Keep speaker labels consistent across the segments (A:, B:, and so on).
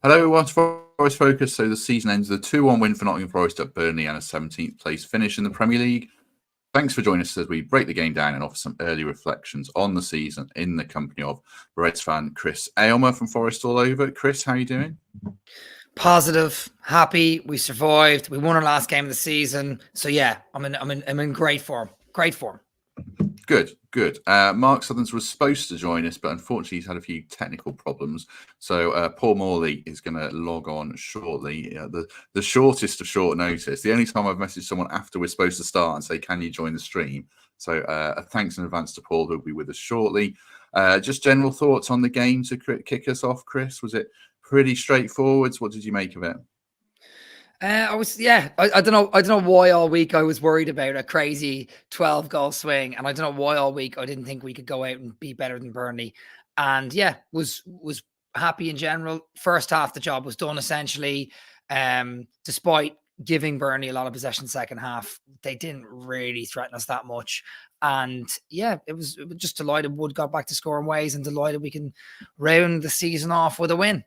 A: Hello, everyone. Forest Focus. So the season ends with a 2-1 win for Nottingham Forest at Burnley and a 17th place finish in the Premier League. Thanks for joining us as we break the game down and offer some early reflections on the season in the company of Reds fan Chris Aylmer from Forest All Over. Chris, how are you doing?
B: Positive, happy. We survived. We won our last game of the season. So yeah, I'm in great form. Great form.
A: Good. Mark Sutherns was supposed to join us, but unfortunately he's had a few technical problems. So Paul Morley is going to log on shortly. The shortest of short notice. The only time I've messaged someone after we're supposed to start and say, can you join the stream? So thanks in advance to Paul, who'll be with us shortly. Just general thoughts on the game to kick us off, Chris. Was it pretty straightforward? What did you make of it?
B: I don't know why all week I was worried about a crazy 12-goal swing, and I don't know why all week I didn't think we could go out and be better than Burnley. And yeah, was happy in general. First half, the job was done essentially. Despite giving Burnley a lot of possession second half, they didn't really threaten us that much. And yeah, it was just delighted Wood got back to scoring ways, and delighted we can round the season off with a win.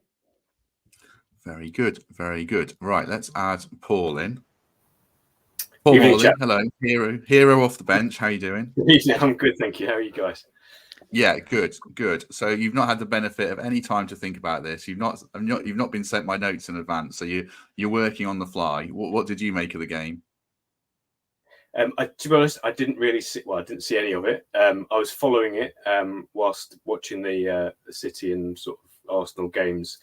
A: Very good. Right, let's add Paul in. Paul Morley, hello, hero off the bench. How are you doing?
C: I'm good, thank you. How are you guys?
A: Yeah, good. So you've not had the benefit of any time to think about this. You've not been sent my notes in advance. So you're working on the fly. What did you make of the game?
C: To be honest, I didn't really see. Well, I didn't see any of it. I was following it whilst watching the City and sort of Arsenal games.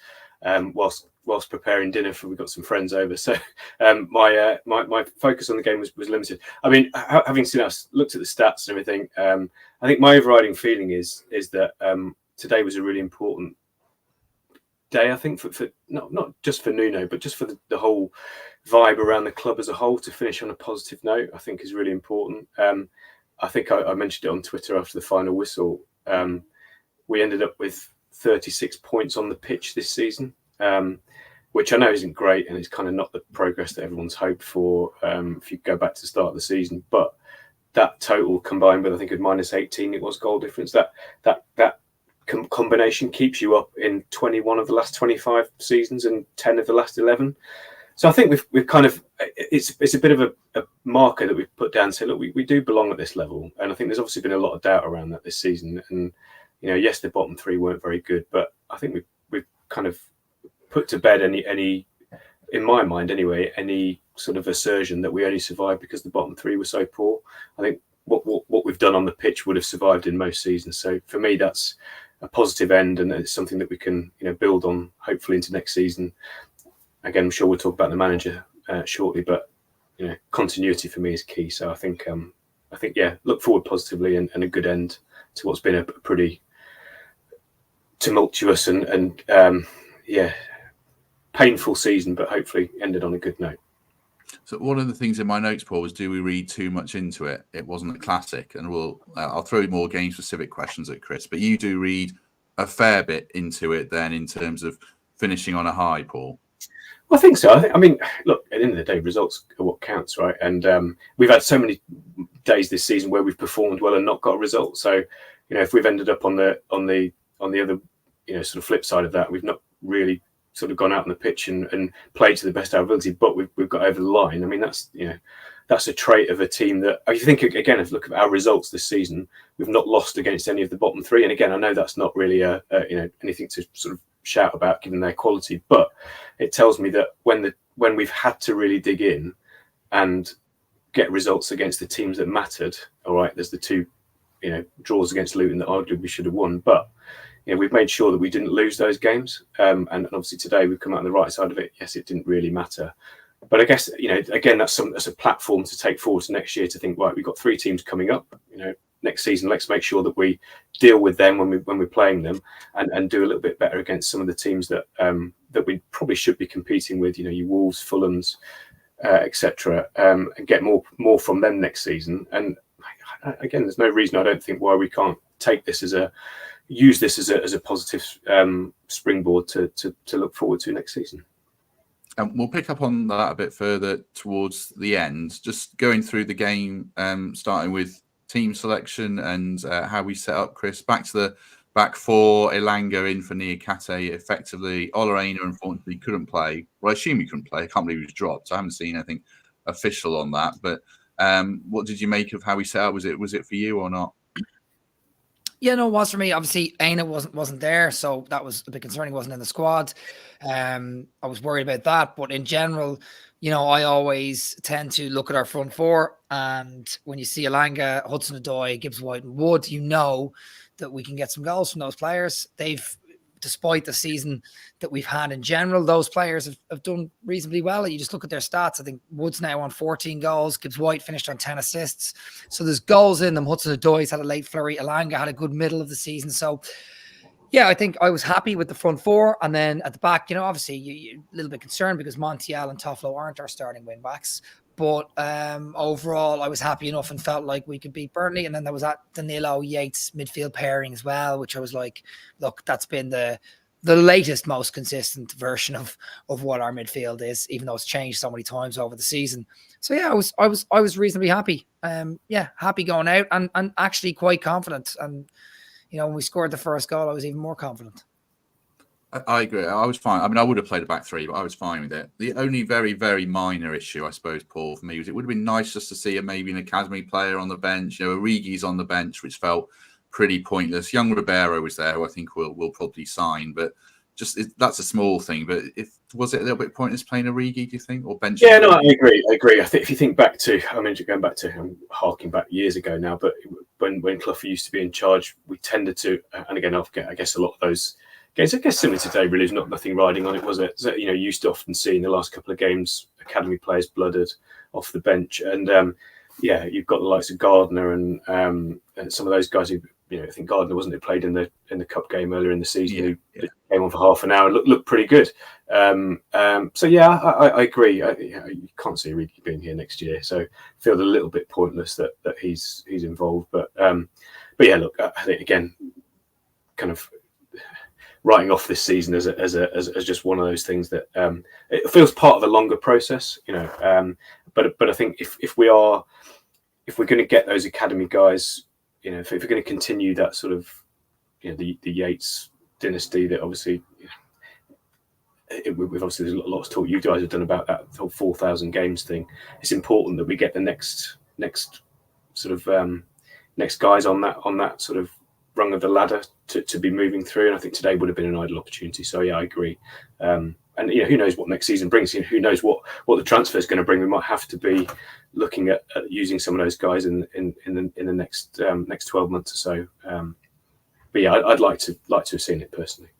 C: Whilst preparing dinner for, we got some friends over, so my focus on the game was limited. I mean, having seen us looked at the stats and everything, I think my overriding feeling is that today was a really important day. I think for not just for Nuno, but just for the whole vibe around the club as a whole. To finish on a positive note, I think is really important. I think I mentioned it on Twitter after the final whistle. We ended up with 36 points on the pitch this season, which I know isn't great, and it's kind of not the progress that everyone's hoped for if you go back to the start of the season. But that total combined with, I think, a -18, it was goal difference. That combination keeps you up in 21 of the last 25 seasons and 10 of the last 11. So I think we've kind of, it's a bit of a marker that we've put down to say, look, we do belong at this level. And I think there's obviously been a lot of doubt around that this season. And yes, the bottom three weren't very good, but I think we've kind of put to bed any, in my mind anyway, any sort of assertion that we only survived because the bottom three were so poor. I think what we've done on the pitch would have survived in most seasons. So for me, that's a positive end, and it's something that we can build on hopefully into next season. Again, I'm sure we'll talk about the manager shortly, but continuity for me is key. So I think look forward positively and a good end to what's been a pretty tumultuous and painful season, but hopefully ended on a good note.
A: So one of the things in my notes, Paul, was, do we read too much into it? It wasn't a classic, and I'll throw more game-specific questions at Chris, but you do read a fair bit into it then in terms of finishing on a high, Paul.
C: I think so. I mean, look, at the end of the day, results are what counts, right? And we've had so many days this season where we've performed well and not got a result. So, if we've ended up on the other, sort of flip side of that, we've not really sort of gone out on the pitch and played to the best of our ability, but we've got over the line. I mean, that's a trait of a team that, I think, again, if you look at our results this season, we've not lost against any of the bottom three. And again, I know that's not really anything to sort of shout about given their quality, but it tells me that when we've had to really dig in and get results against the teams that mattered, all right, there's the two draws against Luton that arguably we should have won, but we've made sure that we didn't lose those games, and obviously today we've come out on the right side of it. Yes, it didn't really matter, but I guess again that's a platform to take forward to next year, to think, right, we've got three teams coming up next season, let's make sure that we deal with them when we're playing them, and do a little bit better against some of the teams that we probably should be competing with, your Wolves, Fulhams, etc., and get more from them next season. And again, there's no reason I don't think why we can't take this use this as a positive springboard to look forward to next season.
A: And we'll pick up on that a bit further towards the end. Just going through the game, starting with team selection and how we set up, Chris. Back to back four, Elanga in for Niakate, effectively. Olarena, unfortunately, couldn't play. Well, I assume he couldn't play. I can't believe he was dropped. I haven't seen anything official on that. But what did you make of how he set up? Was it for you or not?
B: Yeah, no, it was for me. Obviously, Aina wasn't there, so that was a bit concerning. He wasn't in the squad. I was worried about that, but in general, I always tend to look at our front four, and when you see Elanga, Hudson-Odoi, Gibbs-White, and Wood, you know that we can get some goals from those players. Despite the season that we've had in general, those players have done reasonably well. You just look at their stats. I think Wood's now on 14 goals. Gibbs-White finished on 10 assists. So there's goals in them. Hudson-Odoi's had a late flurry. Elanga had a good middle of the season. So, yeah, I think I was happy with the front four. And then at the back, obviously you're a little bit concerned because Montiel and Toffolo aren't our starting wing-backs. But overall, I was happy enough and felt like we could beat Burnley. And then there was that Danilo Yates midfield pairing as well, which I was like, look, that's been the latest, most consistent version of what our midfield is, even though it's changed so many times over the season. So yeah, I was reasonably happy. Happy going out and actually quite confident. And when we scored the first goal, I was even more confident.
A: I agree. I was fine. I mean, I would have played a back three, but I was fine with it. The only very, very minor issue, I suppose, Paul, for me, was it would have been nice just to see maybe an academy player on the bench. Origi's on the bench, which felt pretty pointless. Young Ribeiro was there, who I think we'll probably sign, but that's a small thing. But was it a little bit pointless playing Origi, do you think, or bench?
C: Yeah, no, I agree. I think if you think back to, going back to, I'm harking back years ago now, but when Clough used to be in charge, we tended to, and again, I guess a lot of those games, I guess similar to today, really, there's nothing riding on it, was it? So, you used to often see in the last couple of games academy players blooded off the bench, and you've got the likes of Gardner and some of those guys who, I think Gardner wasn't it played in the cup game earlier in the season, who came on for half an hour and looked pretty good. So yeah, I agree. You can't see Origi being here next year, so I feel a little bit pointless that he's involved. But yeah, look, I think again, kind of writing off this season as just one of those things that it feels part of a longer process, But I think if we're going to get those academy guys, if we're going to continue that sort of, the Yates dynasty that obviously, we've obviously there's lots of talk you guys have done about that whole 4,000 games thing. It's important that we get the next sort of next guys on that sort of rung of the ladder to be moving through, and I think today would have been an ideal opportunity. So yeah, I agree. And who knows what next season brings? Who knows what the transfer is going to bring? We might have to be looking at using some of those guys in the next 12 months or so. But yeah, I'd like to have seen it personally.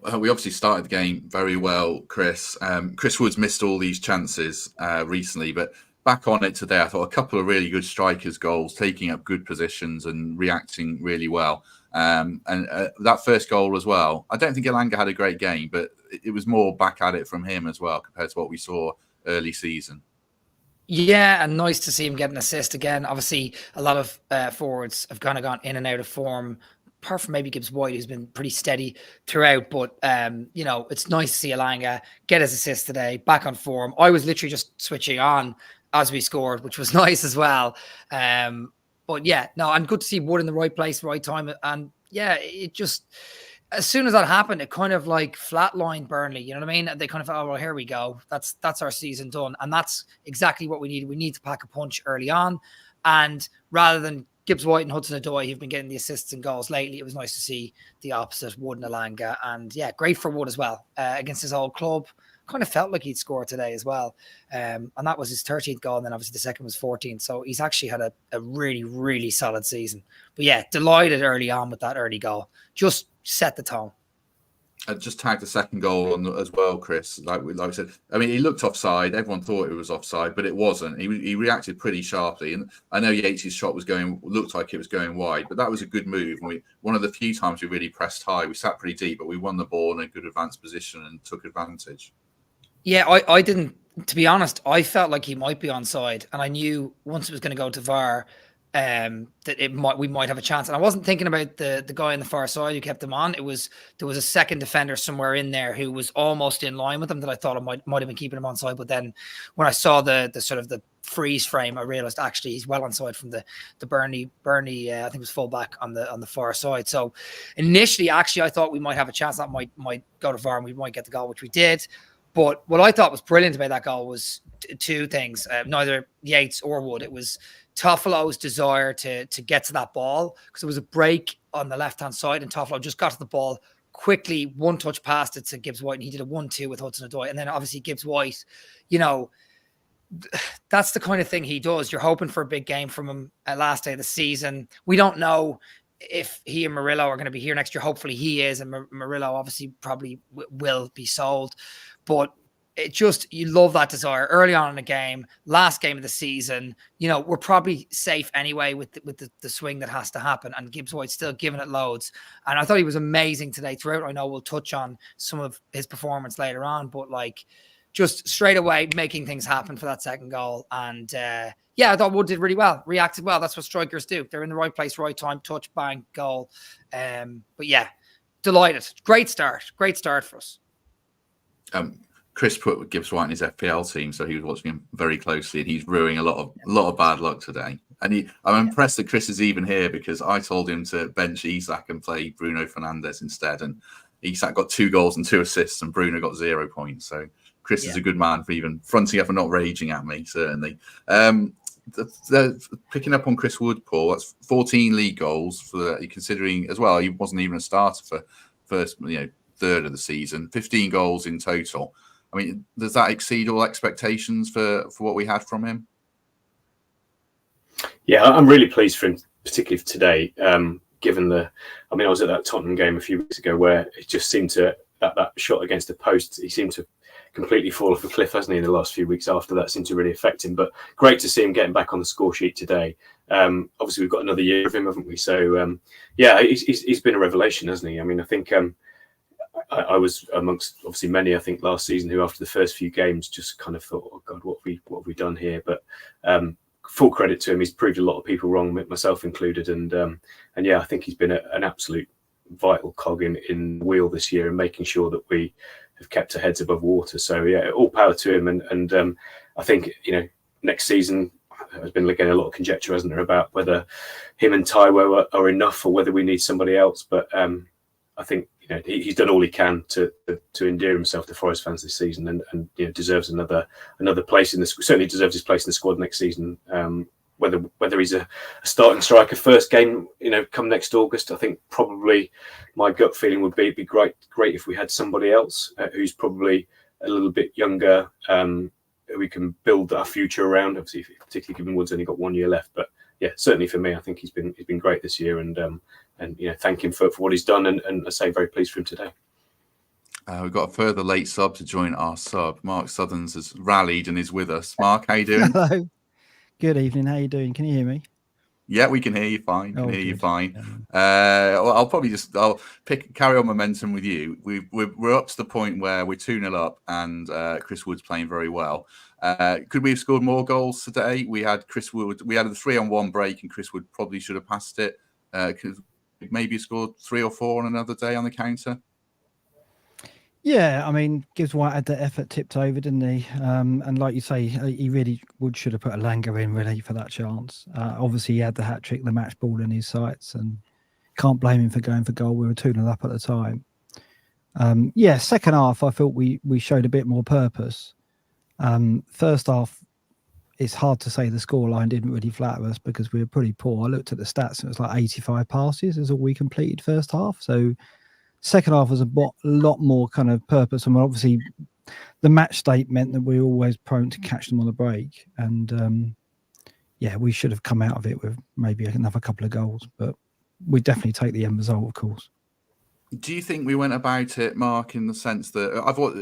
A: We obviously started the game very well, Chris. Chris Wood's missed all these chances recently, but back on it today, I thought a couple of really good strikers' goals, taking up good positions and reacting really well. And that first goal as well, I don't think Elanga had a great game, but it was more back at it from him as well compared to what we saw early season.
B: Yeah, and nice to see him get an assist again. Obviously, a lot of forwards have kind of gone in and out of form, apart from maybe Gibbs-White, who's been pretty steady throughout. But, it's nice to see Elanga get his assist today, back on form. I was literally just switching on as we scored, which was nice as well. But yeah, no, and good to see Wood in the right place, right time. And yeah, it just, as soon as that happened, it kind of like flatlined Burnley. You know what I mean? They kind of, oh, well, here we go. That's our season done. And that's exactly what we need. We need to pack a punch early on. And rather than Gibbs-White and Hudson-Odoi, who've been getting the assists and goals lately, it was nice to see the opposite, Wood and Elanga. And yeah, great for Wood as well against his old club. Kind of felt like he'd scored today as well. And that was his 13th goal. And then obviously the second was 14th. So he's actually had a really, really solid season. But yeah, delighted early on with that early goal. Just set the tone.
A: I just tagged the second goal on as well, Chris. Like I said, I mean, he looked offside. Everyone thought it was offside, but it wasn't. He reacted pretty sharply. And I know Yates' shot looked like it was going wide, but that was a good move. And one of the few times we really pressed high. We sat pretty deep, but we won the ball in a good advanced position and took advantage.
B: Yeah, I didn't, to be honest, I felt like he might be onside. And I knew once it was going to go to VAR, that we might have a chance. And I wasn't thinking about the guy on the far side who kept them on. There was a second defender somewhere in there who was almost in line with them that I thought I might have been keeping him on side. But then when I saw the sort of the freeze frame, I realized actually he's well on side from the Burnley I think it was full back on the far side. So initially, actually, I thought we might have a chance that might go to VAR and we might get the goal, which we did. But what I thought was brilliant about that goal was two things. Neither Yates or Wood. It was Toffolo's desire to get to that ball, because there was a break on the left-hand side and Toffolo just got to the ball quickly, one touch past it to Gibbs-White, and he did a 1-2 with Hudson-Odoi. And then obviously Gibbs-White, that's the kind of thing he does. You're hoping for a big game from him at last day of the season. We don't know if he and Murillo are going to be here next year. Hopefully he is, and Murillo obviously probably will be sold. But it just, you love that desire early on in the game, last game of the season. We're probably safe anyway with the swing that has to happen, and Gibbs-White's still giving it loads. And I thought he was amazing today throughout. I know we'll touch on some of his performance later on, but just straight away making things happen for that second goal. And I thought Wood did really well, reacted well. That's what strikers do. They're in the right place, right time, touch, bang, goal. But yeah, delighted. Great start for us.
A: Chris put Gibbs-White in his FPL team, so he was watching him very closely, and he's brewing a lot of bad luck today. And I'm impressed that Chris is even here, because I told him to bench Isak and play Bruno Fernandes instead, and Isak got 2 goals and 2 assists, and Bruno got 0 points. So Chris is a good man for even fronting up and not raging at me, certainly. Picking up on Chris Wood, Paul, that's 14 league goals for considering as well. He wasn't even a starter for first third of the season. 15 goals in total. I mean, does that exceed all expectations for what we had from him? Yeah,
C: I'm really pleased for him, particularly for today. Given I was at that Tottenham game a few weeks ago where it just seemed to that shot against the post. He seemed to completely fall off a cliff, hasn't he? In the last few weeks after that, seemed to really affect him. But great to see him getting back on the score sheet today. Obviously, we've got another year of him, haven't we? So he's been a revelation, hasn't he? I mean, I think. I was amongst obviously many, I think, last season who after the first few games just kind of thought, oh God, what have we done here? But full credit to him. He's proved a lot of people wrong, myself included. And I think he's been an absolute vital cog in the wheel this year and making sure that we have kept our heads above water. So all power to him. And I think, next season, there's been again a lot of conjecture, hasn't there, about whether him and Taiwo are enough or whether we need somebody else. But I think he's done all he can to endear himself to Forest fans this season, and deserves another place in the certainly deserves his place in the squad next season. Whether he's a starting striker first game, come next August, I think probably my gut feeling would be it'd be great if we had somebody else who's probably a little bit younger, who we can build our future around. Obviously, particularly given Wood's only got 1 year left, but yeah, certainly for me, I think he's been great this year, and thank him for what he's done, and I say very pleased for him today.
A: We've got a further late sub to join our sub. Mark Sutherns has rallied and is with us. Mark, how you doing?
D: Hello. Good evening. How you doing? Can you hear me?
A: Yeah, we can hear you fine. You fine. I'll carry on momentum with you. We're up to the point where we're 2-0 up, and Chris Wood's playing very well. Could we have scored more goals today? We had Chris Wood. We had a 3-on-1 break, and Chris Wood probably should have passed it. Could maybe scored 3 or 4 on another day on the counter.
D: Yeah, I mean, Gibbs-White had the effort tipped over, didn't he? And like you say, he really should have put Elanga in really for that chance. Obviously, he had the hat trick, the match ball in his sights, and can't blame him for going for goal. We were 2-0 up at the time. Second half, I thought we showed a bit more purpose. First half, it's hard to say the scoreline didn't really flatter us because we were pretty poor. I looked at the stats and it was like 85 passes is all we completed first half. So second half was a lot more kind of purpose. And obviously the match state meant that we were always prone to catch them on the break. And we should have come out of it with maybe another couple of goals. But we definitely take the end result, of course.
A: Do you think we went about it, Mark, in the sense that I thought...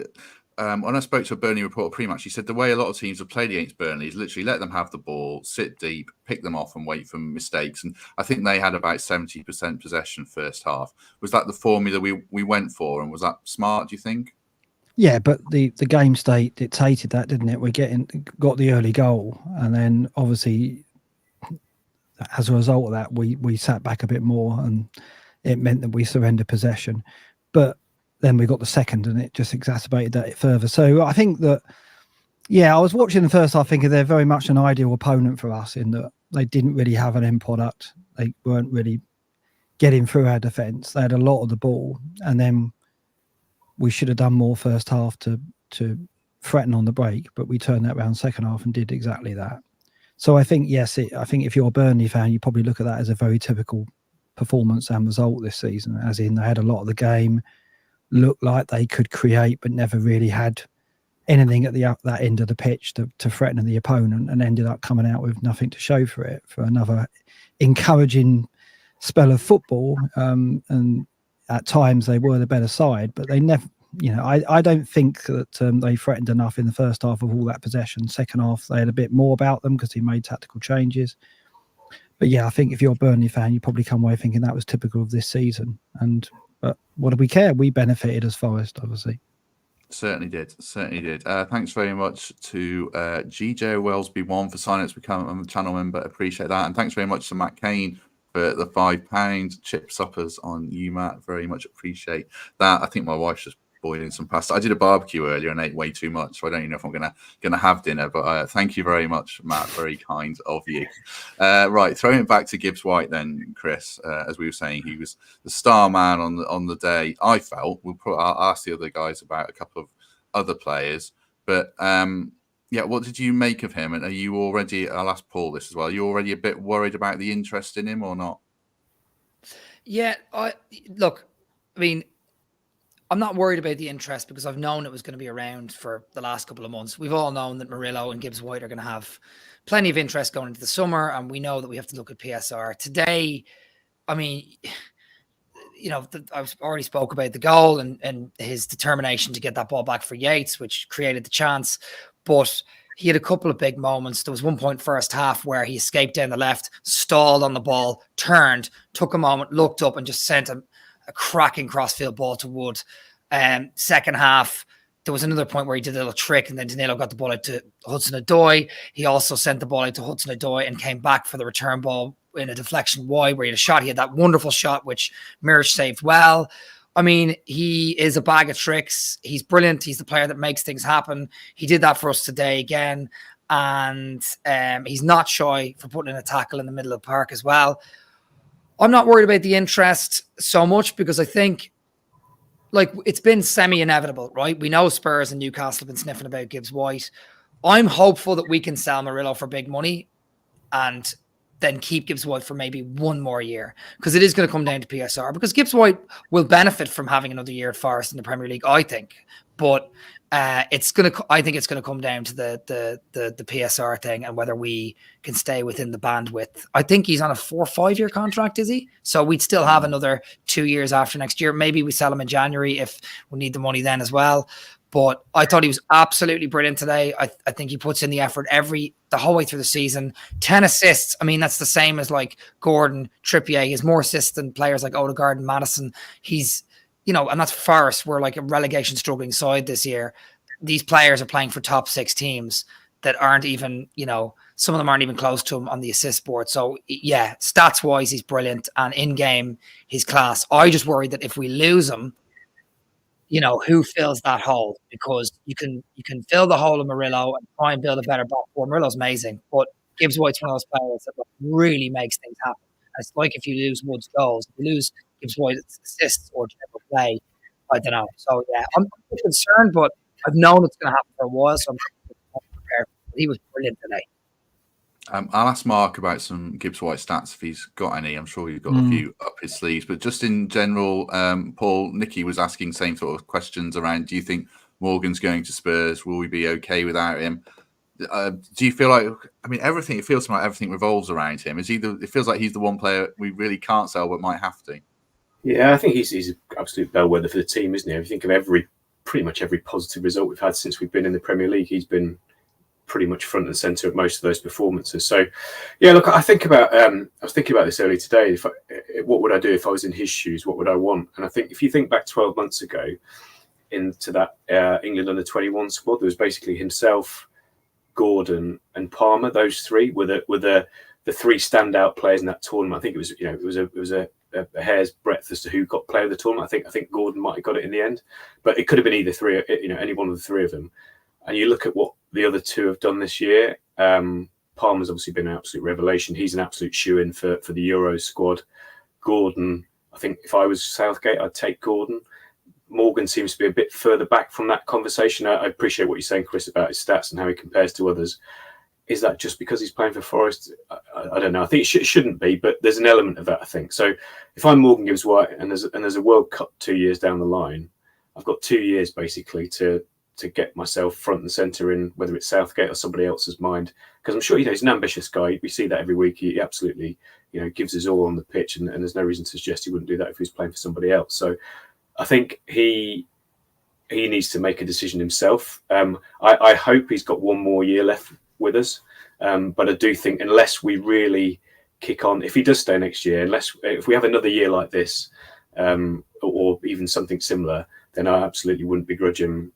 A: when I spoke to a Burnley reporter pre-match, he said the way a lot of teams have played against Burnley is literally let them have the ball, sit deep, pick them off and wait for mistakes. And I think they had about 70% possession first half. Was that the formula we went for? And was that smart, do you think?
D: Yeah, but the game state dictated that, didn't it? We got the early goal. And then obviously as a result of that, we sat back a bit more, and it meant that we surrendered possession. But then we got the second, and it just exacerbated that further. So I think that, I was watching the first half thinking they're very much an ideal opponent for us in that they didn't really have an end product. They weren't really getting through our defence. They had a lot of the ball, and then we should have done more first half to threaten on the break, but we turned that around second half and did exactly that. So I think, I think if you're a Burnley fan, you probably look at that as a very typical performance and result this season, as in they had a lot of the game, looked like they could create, but never really had anything at that end of the pitch to threaten the opponent, and ended up coming out with nothing to show for it, for another encouraging spell of football. And at times they were the better side, but they never, I don't think that they threatened enough in the first half of all that possession. Second half, they had a bit more about them because he made tactical changes. But I think if you're a Burnley fan, you probably come away thinking that was typical of this season. But what do we care? We benefited as Forest, obviously.
A: Certainly did. Thanks very much to GJ Wellesby1 for signing up to become a channel member. Appreciate that. And thanks very much to Matt Kane for the £5 chip suppers on you, Matt. Very much appreciate that. I think my wife's just boiling some pasta. I did a barbecue earlier and ate way too much, so I don't even know if I'm gonna have dinner. But thank you very much, Matt. Very kind of you. Right, throwing it back to Gibbs-White then, Chris. As we were saying, he was the star man on the day. I felt I'll ask the other guys about a couple of other players, but what did you make of him? And are you already? I'll ask Paul this as well. Are you already a bit worried about the interest in him or not?
B: Yeah, I mean, I'm not worried about the interest because I've known it was going to be around for the last couple of months. We've all known that Murillo and Gibbs-White are going to have plenty of interest going into the summer, and we know that we have to look at PSR. Today, I mean, I've already spoke about the goal and his determination to get that ball back for Yates, which created the chance. But he had a couple of big moments. There was one point first half where he escaped down the left, stalled on the ball, turned, took a moment, looked up and just sent a cracking crossfield ball to Wood. Second half, there was another point where he did a little trick and then Danilo got the ball out to Hudson-Odoi. He also sent the ball out to Hudson-Odoi and came back for the return ball in a deflection wide where he had a shot. He had that wonderful shot, which Mirich saved well. I mean, he is a bag of tricks. He's brilliant. He's the player that makes things happen. He did that for us today again. And he's not shy for putting in a tackle in the middle of the park as well. I'm not worried about the interest so much because I think it's been semi-inevitable, right? We know Spurs and Newcastle have been sniffing about Gibbs-White. I'm hopeful that we can sell Murillo for big money and then keep Gibbs-White for maybe one more year, because it is going to come down to PSR, because Gibbs-White will benefit from having another year at Forest in the Premier League, I think. But I think it's going to come down to the PSR thing and whether we can stay within the bandwidth. I think he's on a 4 or 5 year contract, is he? So we'd still have another 2 years after next year. Maybe we sell him in January if we need the money then as well. But I thought he was absolutely brilliant today. I think he puts in the effort the whole way through the season. 10 assists. I mean, that's the same as Gordon, Trippier. He has more assists than players like Odegaard and Maddison. He's, and that's Forest. We're like a relegation struggling side this year. These players are playing for top 6 teams that aren't even, some of them aren't even close to him on the assist board. So yeah, stats wise, he's brilliant. And in game, he's class. I just worry that if we lose him, who fills that hole? Because you can fill the hole of Murillo and try and build a better back four. Murillo's amazing, but Gibbs-White's one of those players that really makes things happen. And it's like if you lose Wood's goals, if you lose Gibbs-White's assists or general play, I don't know. So yeah, I'm concerned, but I've known it's going to happen for a while, so I'm prepared. He was brilliant today.
A: I'll ask Mark about some Gibbs-White stats if he's got any. I'm sure he's got a few up his sleeves. But just in general, Paul, Nicky was asking same sort of questions around, do you think Morgan's going to Spurs? Will we be okay without him? Do you feel like, it feels like everything revolves around him. It feels like he's the one player we really can't sell but might have to.
C: Yeah, I think he's an absolute bellwether for the team, isn't he? If you think of pretty much every positive result we've had since we've been in the Premier League, he's been pretty much front and centre of most of those performances. So, yeah, look, I was thinking about this earlier today. What would I do if I was in his shoes? What would I want? And I think if you think back 12 months ago into that England under-21 squad, there was basically himself, Gordon, and Palmer. Those three were the three standout players in that tournament. I think it was a hair's breadth as to who got player of the tournament. I think Gordon might have got it in the end, but it could have been either three, any one of the three of them. And you look at what the other two have done this year. Palmer's obviously been an absolute revelation. He's an absolute shoe-in for the Euros squad. Gordon, I think if I was Southgate, I'd take Gordon. Morgan seems to be a bit further back from that conversation. I appreciate what you're saying, Chris, about his stats and how he compares to others. Is that just because he's playing for Forest? I don't know. I think it shouldn't be, but there's an element of that, I think. So if I'm Morgan Gibbs-White and there's a World Cup 2 years down the line, I've got 2 years basically to get myself front and centre in whether it's Southgate or somebody else's mind. Because I'm sure, he's an ambitious guy. We see that every week. He absolutely, gives his all on the pitch, and there's no reason to suggest he wouldn't do that if he was playing for somebody else. So I think he needs to make a decision himself. I hope he's got 1 more year left with us. But I do think unless we really kick on, if he does stay next year, if we have another year like this, or even something similar, then I absolutely wouldn't begrudge him,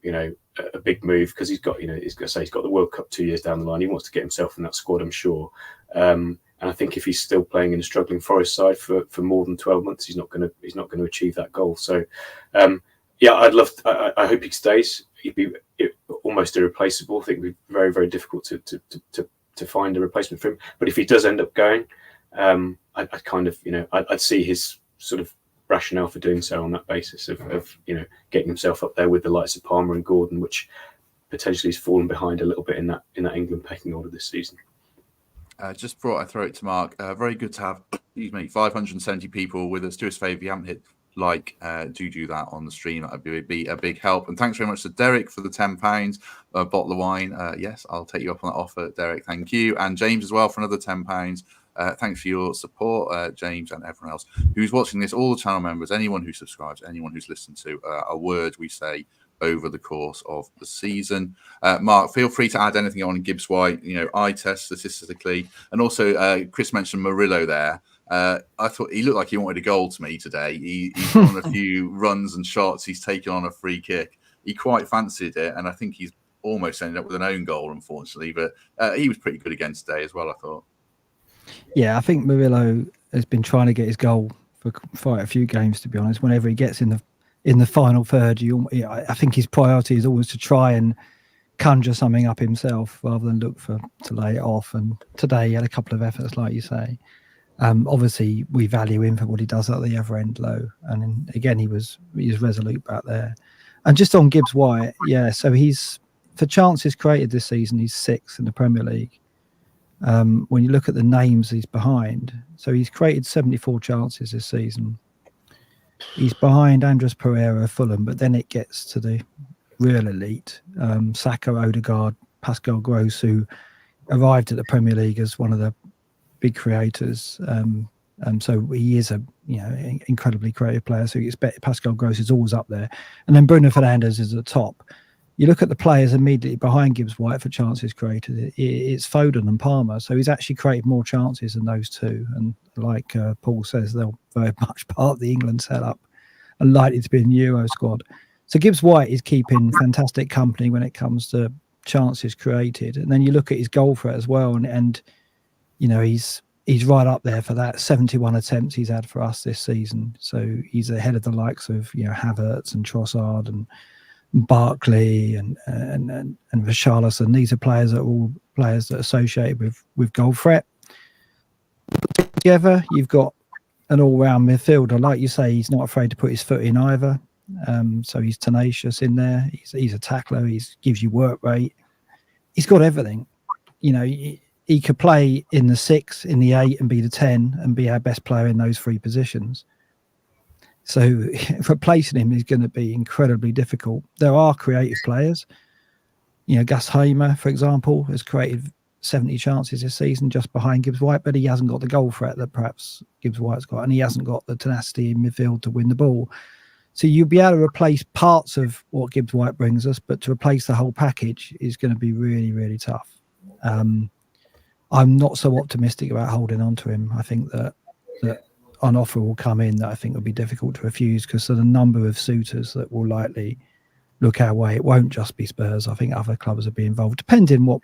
C: a big move, because he's got the World Cup 2 years down the line. He wants to get himself in that squad, I'm sure. And I think if he's still playing in a struggling Forest side for more than 12 months, he's not going to achieve that goal. So, I hope he stays. He'd be almost irreplaceable. I think it'd be very, very difficult to find a replacement for him. But if he does end up going, I'd see his sort of rationale for doing so on that basis of getting himself up there with the likes of Palmer and Gordon, which potentially has fallen behind a little bit in that England pecking order this season.
A: Just before I throw it to Mark, very good to have 570 people with us. Do us a favour, if you haven't hit like, do that on the stream. That would be a big help. And thanks very much to Derek for the £10 bottle of wine. Yes, I'll take you up on that offer, Derek. Thank you. And James as well for another £10. Thanks for your support, James, and everyone else who's watching this, all the channel members, anyone who subscribes, anyone who's listened to a word we say over the course of the season. Mark, feel free to add anything on Gibbs-White, eye test statistically. And also, Chris mentioned Murillo there. I thought he looked like he wanted a goal to me today. He's on a few runs and shots. He's taken on a free kick. He quite fancied it, and I think he's almost ended up with an own goal, unfortunately. But he was pretty good again today as well, I thought.
D: Yeah, I think Murillo has been trying to get his goal for quite a few games, to be honest. Whenever he gets in the final third, I think his priority is always to try and conjure something up himself rather than look to lay it off. And today he had a couple of efforts, like you say. Obviously, we value him for what he does at the other end low. And again, he was resolute back there. And just on Gibbs-White, yeah, so he's, for chances created this season, he's 6th in the Premier League. When you look at the names he's behind, so he's created 74 chances this season. He's behind Andres Pereira of Fulham, but then it gets to the real elite. Saka, Odegaard, Pascal Gross, who arrived at the Premier League as one of the big creators. So he is a incredibly creative player. So you expect Pascal Gross is always up there. And then Bruno Fernandes is at the top. You look at the players immediately behind Gibbs-White for chances created, it's Foden and Palmer. So he's actually created more chances than those two. And like Paul says, they're very much part of the England setup and likely to be in the Euro squad. So Gibbs-White is keeping fantastic company when it comes to chances created. And then you look at his goal threat as well. And he's right up there for that. 71 attempts he's had for us this season. So he's ahead of the likes of, Havertz and Trossard and Barkley and Richarlison. These are players that are all players that are associated with goal threat. Together, you've got an all-round midfielder. Like you say, he's not afraid to put his foot in either. So he's tenacious in there. He's a tackler. He gives you work rate. He's got everything. He could play in the 6, in the 8, and be the 10, and be our best player in those 3 positions. So replacing him is going to be incredibly difficult. There are creative players. Gus Hamer, for example, has created 70 chances this season just behind Gibbs-White, but he hasn't got the goal threat that perhaps Gibbs-White's got, and he hasn't got the tenacity in midfield to win the ball. So you'll be able to replace parts of what Gibbs-White brings us, but to replace the whole package is going to be really, really tough. I'm not so optimistic about holding on to him. I think that an offer will come in that I think will be difficult to refuse because of the number of suitors that will likely look our way. It won't just be Spurs. I think other clubs will be involved, depending what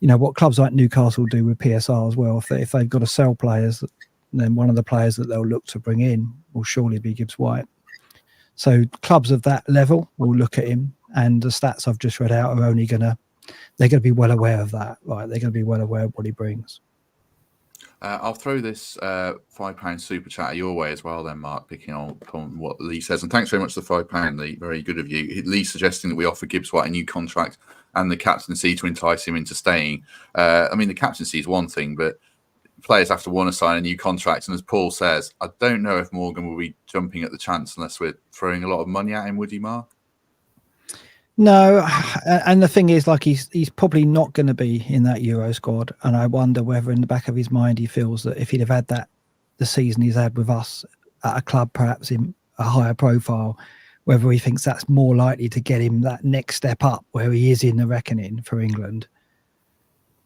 D: what clubs like Newcastle do with PSR as well. If they've got to sell players, then one of the players that they'll look to bring in will surely be Gibbs-White. So clubs of that level will look at him, and the stats I've just read out are only they're going to be well aware of that, right? They're going to be well aware of what he brings.
A: I'll throw this £5 super chat your way as well then, Mark, picking on what Lee says. And thanks very much for the £5, Lee. Very good of you. Lee suggesting that we offer Gibbs-White a new contract and the captaincy to entice him into staying. I mean, the captaincy is one thing, but players have to want to sign a new contract. And as Paul says, I don't know if Morgan will be jumping at the chance unless we're throwing a lot of money at him, would he, Mark?
D: No, and the thing is, like, he's probably not going to be in that Euro squad, and I wonder whether in the back of his mind he feels that if he'd have had the season he's had with us at a club perhaps in a higher profile, whether he thinks that's more likely to get him that next step up where he is in the reckoning for England.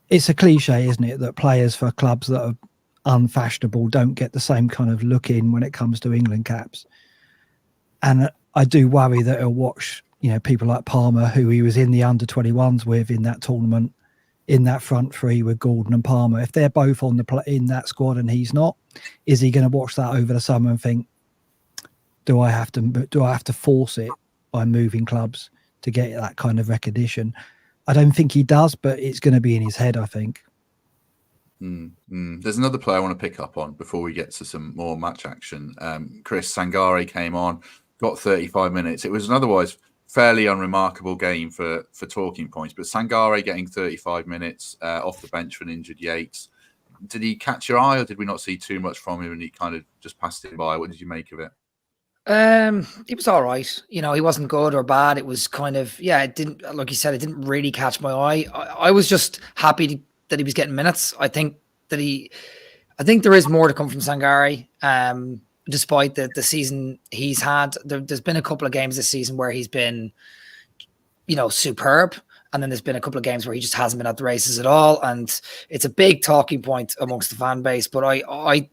D: It's a cliche, isn't it, that players for clubs that are unfashionable don't get the same kind of look in when it comes to England caps, and I do worry that he'll watch people like Palmer, who he was in the under-21s with in that tournament, in that front three with Gordon and Palmer. If they're both in that squad and he's not, is he going to watch that over the summer and think, do I have to force it by moving clubs to get that kind of recognition? I don't think he does, but it's going to be in his head, I think.
A: There's another player I want to pick up on before we get to some more match action. Chris Sangaré came on, got 35 minutes. It was an otherwise fairly unremarkable game for talking points, but Sangaré getting 35 minutes off the bench for an injured Yates. Did he catch your eye, or did we not see too much from him and he kind of just passed it by? What did you make of it?
B: It was all right. He wasn't good or bad. It was kind of, it didn't, like you said, it didn't really catch my eye. I was just happy that he was getting minutes. I think there is more to come from Sangaré. Despite the season he's had, there's been a couple of games this season where he's been, superb. And then there's been a couple of games where he just hasn't been at the races at all. And it's a big talking point amongst the fan base. But I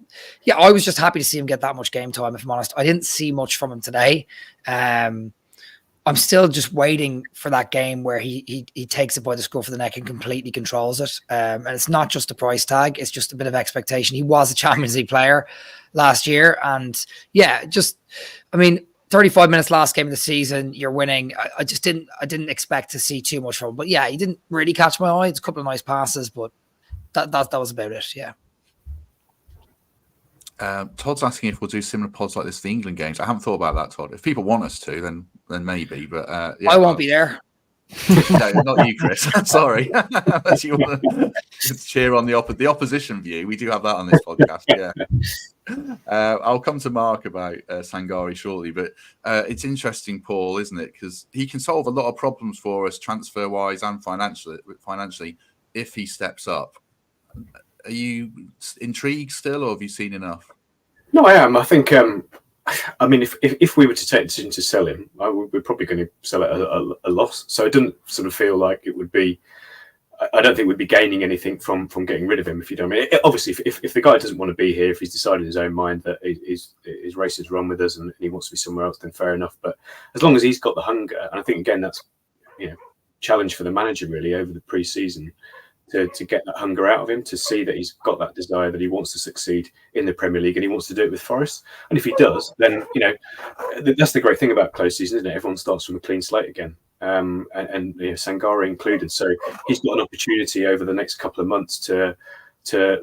B: was just happy to see him get that much game time, if I'm honest. I didn't see much from him today. I'm still just waiting for that game where he takes it by the scruff of the neck and completely controls it. And it's not just a price tag. It's just a bit of expectation. He was a Champions League player last year. And 35 minutes last game of the season, you're winning. I didn't expect to see too much from him. But he didn't really catch my eye. It's a couple of nice passes, but that was about it. Yeah.
A: Todd's asking if we'll do similar pods like this to the England games. I haven't thought about that, Todd. If people want us to, then maybe. But
B: I won't be there.
A: No, not you, Chris. Sorry. Unless you want to cheer on the opposition view. We do have that on this podcast. Yeah. I'll come to Mark about Sangaré shortly, but it's interesting, Paul, isn't it? Because he can solve a lot of problems for us transfer-wise and financially if he steps up. Are you intrigued still, or have you seen enough?
C: No, I am. I think, if we were to take the decision to sell him, we're probably going to sell it at a loss. So it doesn't sort of feel like it would be, I don't think we'd be gaining anything from getting rid of him, if you don't mean it. Obviously, if the guy doesn't want to be here, if he's decided in his own mind that his race is run with us and he wants to be somewhere else, then fair enough. But as long as he's got the hunger, and I think, again, that's, challenge for the manager really over the pre-season, to get that hunger out of him, to see that he's got that desire, that he wants to succeed in the Premier League and he wants to do it with Forest. And if he does, then, that's the great thing about close season, isn't it? Everyone starts from a clean slate again. And Sangaré included. So he's got an opportunity over the next couple of months to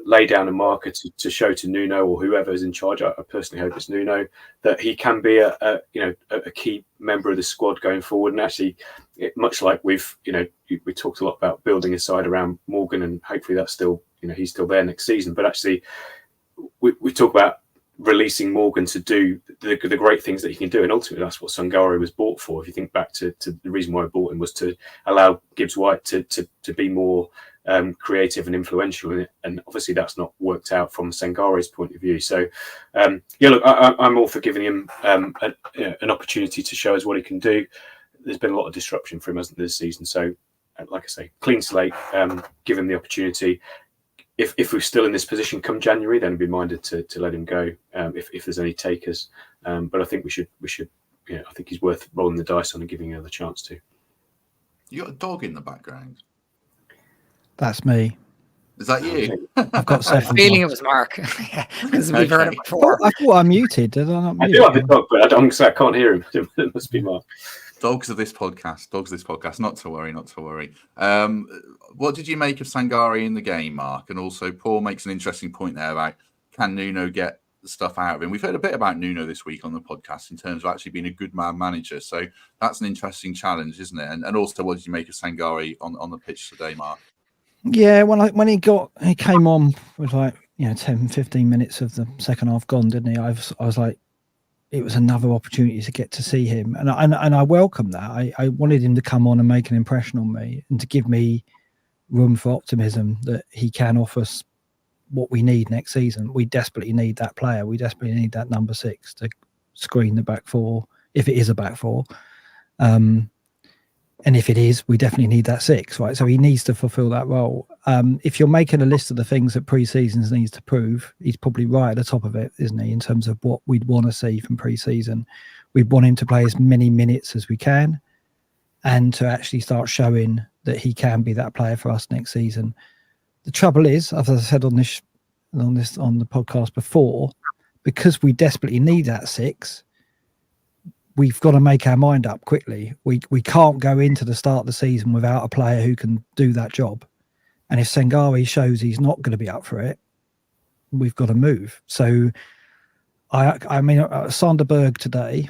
C: lay down a marker to show to Nuno or whoever is in charge. I personally hope it's Nuno, that he can be a key member of the squad going forward. And actually, much like we talked a lot about building a side around Morgan, and hopefully that's still, he's still there next season. But actually, we talk about releasing Morgan to do the great things that he can do, and ultimately that's what Sangaré was bought for. If you think back to the reason why I bought him, was to allow Gibbs-White to be more creative and influential, and obviously that's not worked out from Sangaré's point of view. So look, I'm all for giving him an opportunity to show us what he can do. There's been a lot of disruption for him, hasn't there, this season? So like I say, clean slate, give him the opportunity. If we're still in this position come January, then be minded to let him go if there's any takers. But I think we should. I think he's worth rolling the dice on and giving another chance to.
A: You got a dog in the background.
D: That's me.
A: Is that you?
D: I've got
B: I have a
D: several.
B: feeling it was Mark because we've heard it before.
D: I thought I muted. Did I not mute?
C: I do have a dog, but I can't hear him. It must be Mark.
A: Dogs of this podcast. Not to worry. What did you make of Sangaré in the game, Mark? And also, Paul makes an interesting point there about can Nuno get stuff out of him. We've heard a bit about Nuno this week on the podcast in terms of actually being a good man manager. So that's an interesting challenge, isn't it? And also, what did you make of Sangaré on the pitch today, Mark?
D: Yeah, when he came on with 10, 15 minutes of the second half gone, didn't he? I was like, it was another opportunity to get to see him, and I welcome that. I wanted him to come on and make an impression on me and to give me room for optimism that he can offer us what we need next season. We desperately need that player. We desperately need that number 6 to screen the back four, if it is a back four. And if it is, we definitely need that 6, right? So he needs to fulfill that role. If you're making a list of the things that pre-seasons needs to prove, he's probably right at the top of it, isn't he? In terms of what we'd want to see from pre-season, we'd want him to play as many minutes as we can, and to actually start showing that he can be that player for us next season. The trouble is, as I said on the podcast before, because we desperately need that 6. We've got to make our mind up quickly. We can't go into the start of the season without a player who can do that job. And if Sangaré shows he's not going to be up for it, we've got to move. So, I mean, Sanderberg today,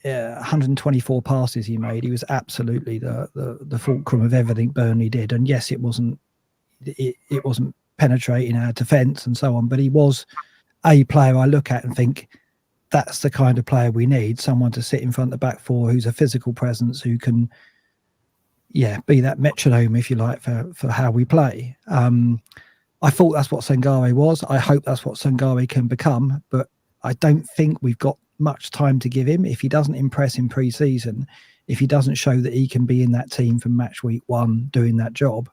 D: 124 passes he made. He was absolutely the fulcrum of everything Burnley did. And yes, it wasn't penetrating our defence and so on, but he was a player I look at and think, that's the kind of player we need, someone to sit in front of the back four who's a physical presence, who can, be that metronome, if you like, for how we play. I thought that's what Sangaré was. I hope that's what Sangaré can become, but I don't think we've got much time to give him. If he doesn't impress in pre-season, if he doesn't show that he can be in that team from match week 1 doing that job,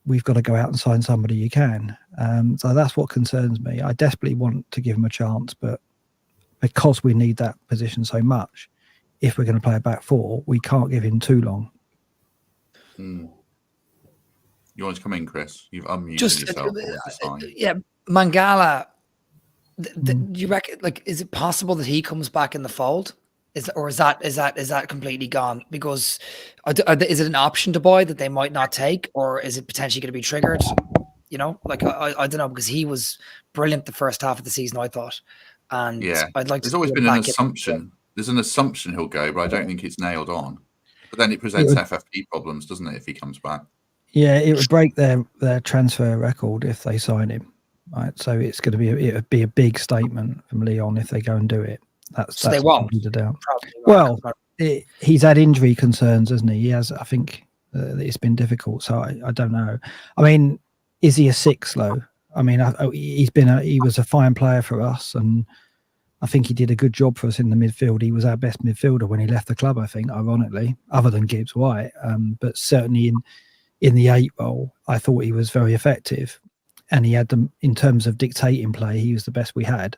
D: we've got to go out and sign somebody who can. So that's what concerns me. I desperately want to give him a chance, but because we need that position so much, if we're going to play a back four, we can't give him too long.
A: You want to come in, Chris? You've unmuted yourself.
B: Mangala. Do you reckon? Like, is it possible that he comes back in the fold? Is that completely gone? Because is it an option to buy that they might not take, or is it potentially going to be triggered? I don't know, because he was brilliant the first half of the season, I thought. And I'd like to.
A: There's always been an assumption. There's an assumption he'll go, but I don't think it's nailed on. But then it presents FFP problems, doesn't it, if he comes back? Yeah,
D: it would break their transfer record if they sign him. Right, so it would be a big statement from Lyon if they go and do it. That's
B: they won't.
D: Well, he's had injury concerns, hasn't he? He has. I think it's been difficult. So I don't know. I mean, is he a 6 though? I mean, he was a fine player for us, and I think he did a good job for us in the midfield. He was our best midfielder when he left the club, I think, ironically, other than Gibbs-White. But certainly in the 8 role, I thought he was very effective, and he had them in terms of dictating play. He was the best we had.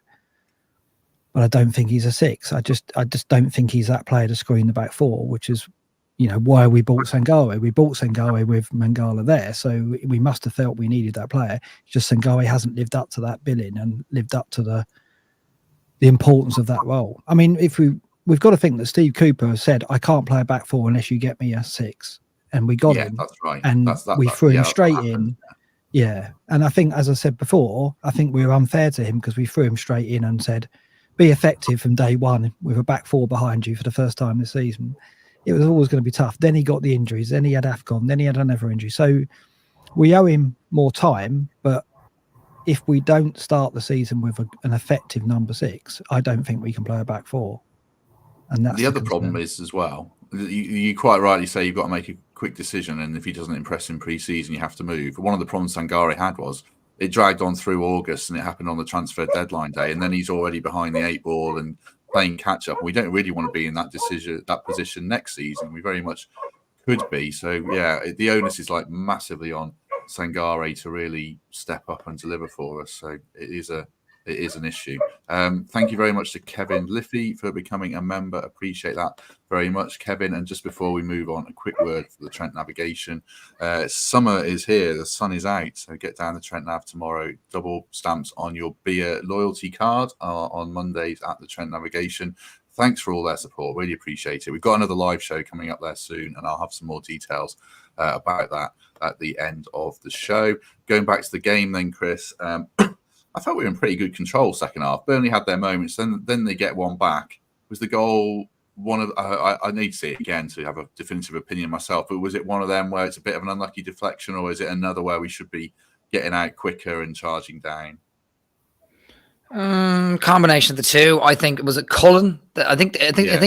D: But I don't think he's a 6. I just don't think he's that player to screen the back four, which is, why we bought Sangaré. We bought Sangaré with Mangala there, so we must have felt we needed that player. It's just Sangaré hasn't lived up to that billing and lived up to the importance of that role. I mean, if we've got to think that Steve Cooper has said, I can't play a back four unless you get me a 6, and we got him.
A: That's right.
D: And we threw him straight in. Yeah, and I think, as I said before, I think we were unfair to him because we threw him straight in and said, be effective from day one with a back four behind you for the first time this season. It was always going to be tough. Then he got the injuries. Then he had AFCON. Then he had another injury. So we owe him more time. But if we don't start the season with an effective number 6, I don't think we can play a back four. And that's
A: the other problem is as well. You quite rightly say you've got to make a quick decision, and if he doesn't impress in pre-season, you have to move. But one of the problems Sangaré had was it dragged on through August, and it happened on the transfer deadline day, and then he's already behind the 8 ball and playing catch up. We don't really want to be in that position next season. We very much could be. So the onus is massively on Sangaré to really step up and deliver for us. So it is a it is an issue. Thank you very much to Kevin Liffey for becoming a member. Appreciate that very much, Kevin. And just before we move on, a quick word for the Trent Navigation. Summer is here. The sun is out. So get down the Trent Nav tomorrow. Double stamps on your beer loyalty card on Mondays at the Trent Navigation. Thanks for all their support. Really appreciate it. We've got another live show coming up there soon, and I'll have some more details about that at the end of the show. Going back to the game then, Chris, I thought we were in pretty good control second half. Burnley had their moments, then they get one back. Was the goal one of... I need to see it again to have a definitive opinion myself, but was it one of them where it's a bit of an unlucky deflection, or is it another where we should be getting out quicker and charging down?
B: Combination of the two. I think it was at Cullen. I think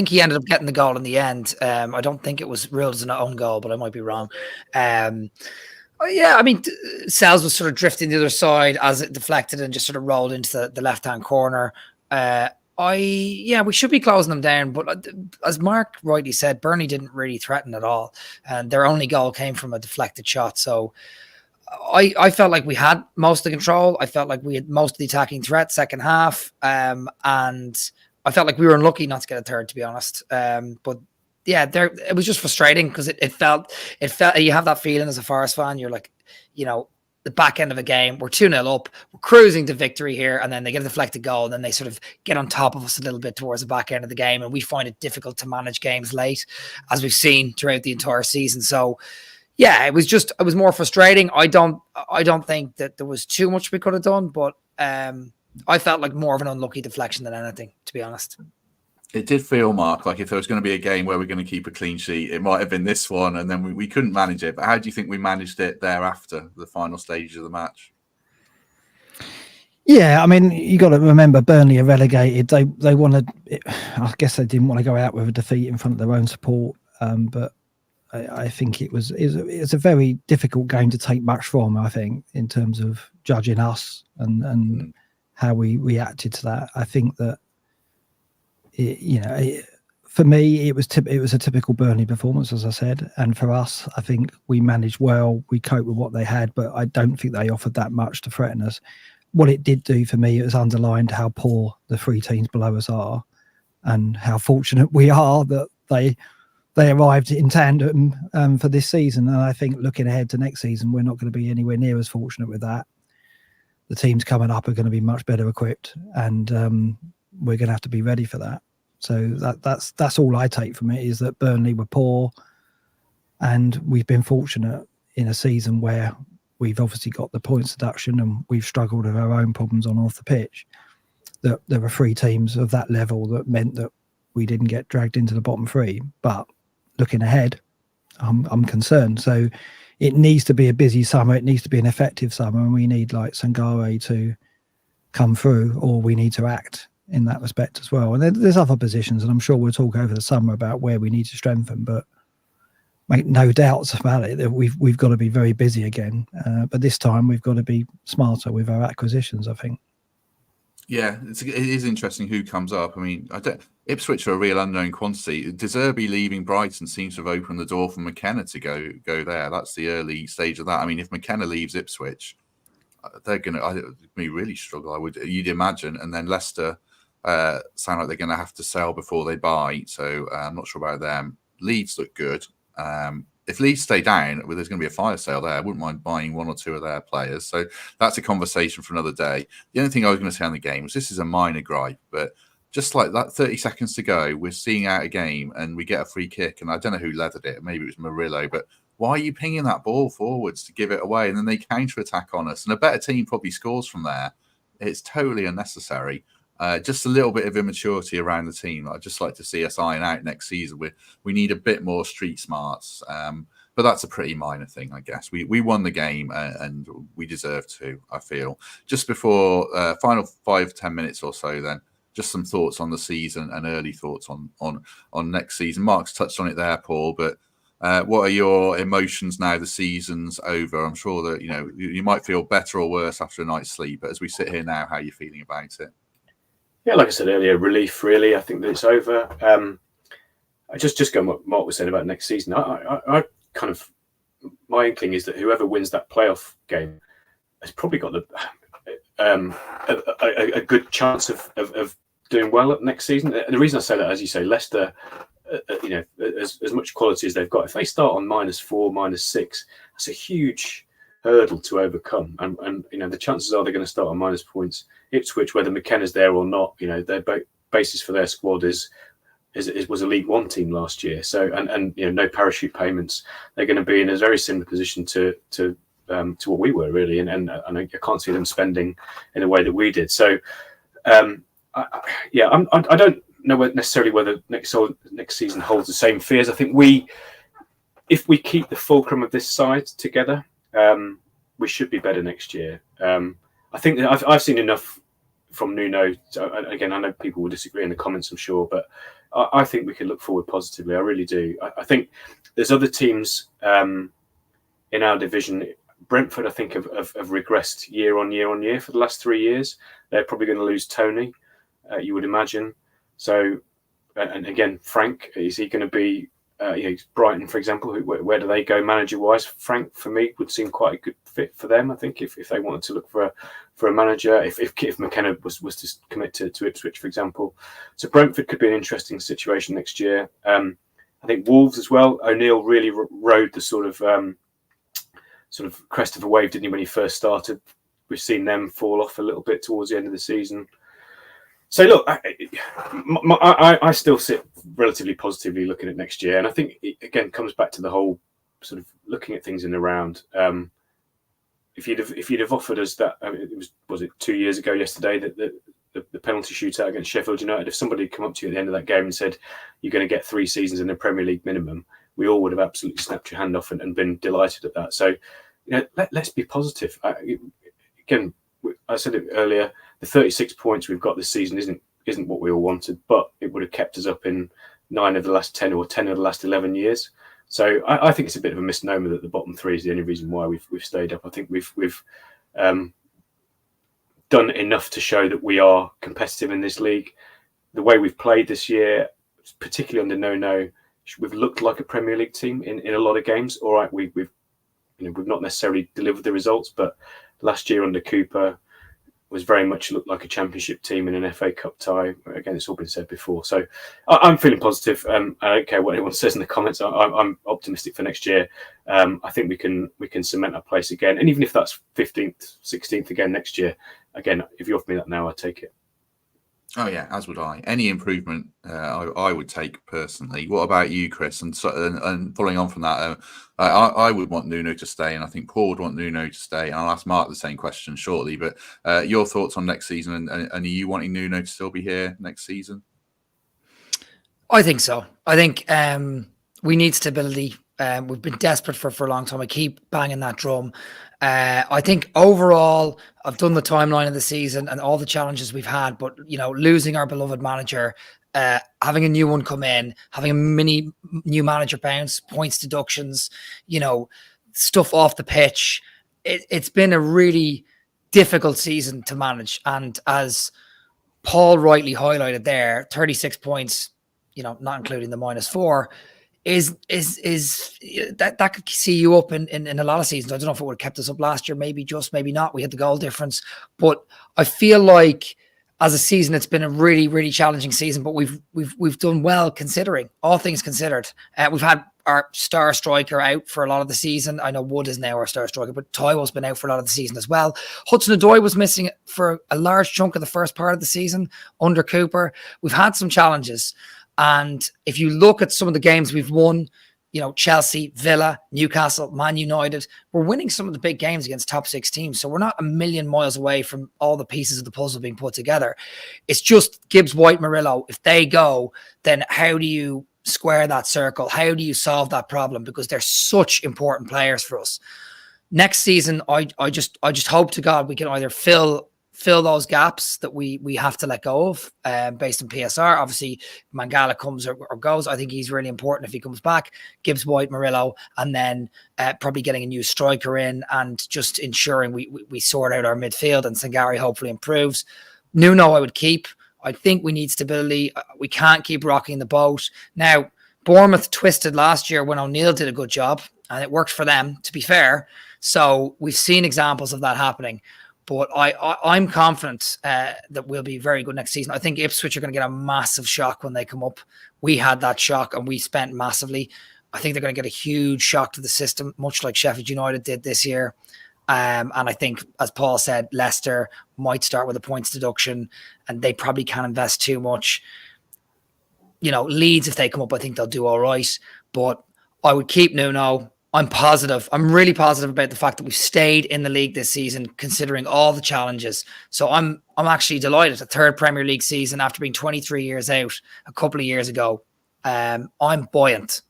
B: he ended up getting the goal in the end. I don't think it was ruled as an own goal, but I might be wrong. Yeah, I mean, Sells was sort of drifting the other side as it deflected and just sort of rolled into the left-hand corner. We should be closing them down, but as Mark rightly said, Burnley didn't really threaten at all, and their only goal came from a deflected shot. So I felt like we had most of the control. I felt like we had most of the attacking threat second half, and I felt like we were unlucky not to get a third, to be honest. But yeah, it was just frustrating because it felt you have that feeling as a Forest fan. You're like, the back end of a game, we're 2-0 up, we're cruising to victory here, and then they get a deflected goal, and then they sort of get on top of us a little bit towards the back end of the game, and we find it difficult to manage games late, as we've seen throughout the entire season. So yeah, it was more frustrating. I don't think that there was too much we could have done, but I felt like more of an unlucky deflection than anything, to be honest.
A: It did feel, Mark, like if there was going to be a game where we're going to keep a clean sheet, it might have been this one, and then we couldn't manage it. But how do you think we managed it thereafter, the final stages of the match?
D: Yeah, I mean, you got to remember Burnley are relegated. They wanted, I guess they didn't want to go out with a defeat in front of their own support, but I think it's a very difficult game to take much from, I think, in terms of judging us and how we reacted to that. I think that, for me, it was a typical Burnley performance, as I said. And for us, I think we managed well. We coped with what they had, but I don't think they offered that much to threaten us. What it did do for me, it was underlined how poor the three teams below us are and how fortunate we are that they arrived in tandem for this season. And I think looking ahead to next season, we're not going to be anywhere near as fortunate with that. The teams coming up are going to be much better equipped, and we're going to have to be ready for that. So that's all I take from it, is that Burnley were poor, and we've been fortunate in a season where we've obviously got the points deduction and we've struggled with our own problems on off the pitch, that there were three teams of that level that meant that we didn't get dragged into the bottom three. But looking ahead, I'm concerned. So it needs to be a busy summer. It needs to be an effective summer, and we need like Sangaré to come through, or we need to act in that respect as well. And there's other positions, and I'm sure we'll talk over the summer about where we need to strengthen, but make no doubts about it that we've got to be very busy again. But this time we've got to be smarter with our acquisitions, I think.
A: Yeah, it is interesting who comes up. I mean, Ipswich are a real unknown quantity. De Zerbi leaving Brighton seems to have opened the door for McKenna to go there. That's the early stage of that. I mean, if McKenna leaves Ipswich, they're going to really struggle, you'd imagine. And then Leicester sound like they're going to have to sell before they buy. So I'm not sure about them. Leeds look good. If Leeds stay down, there's going to be a fire sale there. I wouldn't mind buying one or two of their players. So that's a conversation for another day. The only thing I was going to say on the game was, this is a minor gripe, but just like that, 30 seconds to go, we're seeing out a game and we get a free kick. And I don't know who leathered it. Maybe it was Murillo, but why are you pinging that ball forwards to give it away? And then they counter-attack on us. And a better team probably scores from there. It's totally unnecessary. Just a little bit of immaturity around the team. I'd just like to see us iron out next season. We need a bit more street smarts. But that's a pretty minor thing, I guess. We won the game and we deserve to, I feel. Just before final 5-10 minutes or so then, just some thoughts on the season and early thoughts on next season. Mark's touched on it there, Paul, but what are your emotions now the season's over? I'm sure that you might feel better or worse after a night's sleep, but as we sit here now, how are you feeling about it?
C: Yeah, like I said earlier, relief really. I think that it's over. I just going what Mark was saying about next season. I kind of, my inkling is that whoever wins that playoff game has probably got a good chance of doing well next season. The reason I say that, as you say, Leicester, as much quality as they've got, if they start on -4, -6, that's a huge hurdle to overcome. And the chances are they're going to start on minus points. Ipswich, whether McKenna's there or not, their basis for their squad was a League One team last year. So and no parachute payments. They're going to be in a very similar position to what we were really, and I can't see them spending in a way that we did. So I don't know necessarily whether next season holds the same fears. I think if we keep the fulcrum of this side together, we should be better next year. I think that I've seen enough from Nuno. Again, I know people will disagree in the comments, I'm sure, but I think we can look forward positively. I really do. I think there's other teams in our division. Brentford, I think, have regressed year on year for the last 3 years. They're probably going to lose Tony, you would imagine. So, and again, Frank, is he going to be, Brighton, for example, where do they go manager-wise? Frank, for me, would seem quite a good fit for them, I think, if they wanted to look for a manager, if McKenna was to commit to Ipswich, for example. So Brentford could be an interesting situation next year. I think Wolves as well. O'Neill really rode the sort of crest of a wave, didn't he, when he first started? We've seen them fall off a little bit towards the end of the season. So look, I still sit relatively positively looking at next year, and I think it again comes back to the whole sort of looking at things in the round. If you'd have offered us that, was it 2 years ago yesterday that the penalty shootout against Sheffield United? If somebody had come up to you at the end of that game and said you're going to get 3 seasons in the Premier League minimum, we all would have absolutely snapped your hand off and been delighted at that. So let's be positive. Again, I said it earlier. The 36 points we've got this season isn't what we all wanted, but it would have kept us up in 9 of the last 10 or 10 of the last 11 years. So I think it's a bit of a misnomer that the bottom 3 is the only reason why we've stayed up. I think we've done enough to show that we are competitive in this league. The way we've played this year, particularly under Nuno, we've looked like a Premier League team in a lot of games. All right, we've not necessarily delivered the results, but last year under Cooper was very much looked like a Championship team in an FA Cup tie. Again, it's all been said before. So I'm feeling positive. I don't care what anyone says in the comments. I'm optimistic for next year. I think we can cement our place again. And even if that's 15th, 16th again next year, again, if you offer me that now, I'd take it.
A: Oh yeah, as would I. Any improvement, I would take personally. What about you, Chris? And following on from that, I would want Nuno to stay, and I think Paul would want Nuno to stay. And I'll ask Mark the same question shortly. But your thoughts on next season, and are you wanting Nuno to still be here next season?
B: I think so. I think we need stability. We've been desperate for a long time. I keep banging that drum. I think overall, I've done the timeline of the season and all the challenges we've had, but losing our beloved manager, having a new one come in, having a mini new manager bounce, points deductions, stuff off the pitch. It's been a really difficult season to manage. And as Paul rightly highlighted there, 36 points, not including the -4, is that could see you up in a lot of seasons. I don't know if it would have kept us up last year, maybe not. We had the goal difference, but I feel like as a season, it's been a really, really challenging season. But we've done well considering all things considered. We've had our star striker out for a lot of the season. I know Wood is now our star striker, but Taiwo's been out for a lot of the season as well. Hudson-Odoi was missing for a large chunk of the first part of the season under Cooper. We've had some challenges. And if you look at some of the games we've won, Chelsea, Villa, Newcastle, Man United, we're winning some of the big games against top 6 teams. So we're not a million miles away from all the pieces of the puzzle being put together. It's just Gibbs-White, Murillo. If they go, then how do you square that circle? How do you solve that problem? Because they're such important players for us. Next season, I just hope to God we can either fill those gaps that we have to let go of based on PSR. Obviously, Mangala comes or goes. I think he's really important if he comes back. Gibbs-White, Murillo, and then probably getting a new striker in and just ensuring we sort out our midfield and Sangaré hopefully improves. Nuno I would keep. I think we need stability. We can't keep rocking the boat. Now, Bournemouth twisted last year when O'Neill did a good job and it worked for them, to be fair. So we've seen examples of that happening. But I'm confident that we'll be very good next season. I think Ipswich are going to get a massive shock when they come up. We had that shock and we spent massively. I think they're going to get a huge shock to the system, much like Sheffield United did this year. And I think, as Paul said, Leicester might start with a points deduction and they probably can't invest too much. You know, Leeds, if they come up, I think they'll do all right. But I would keep Nuno. I'm positive. I'm really positive about the fact that we've stayed in the league this season, considering all the challenges. So I'm actually delighted. A third Premier League season after being 23 years out a couple of years ago. I'm buoyant.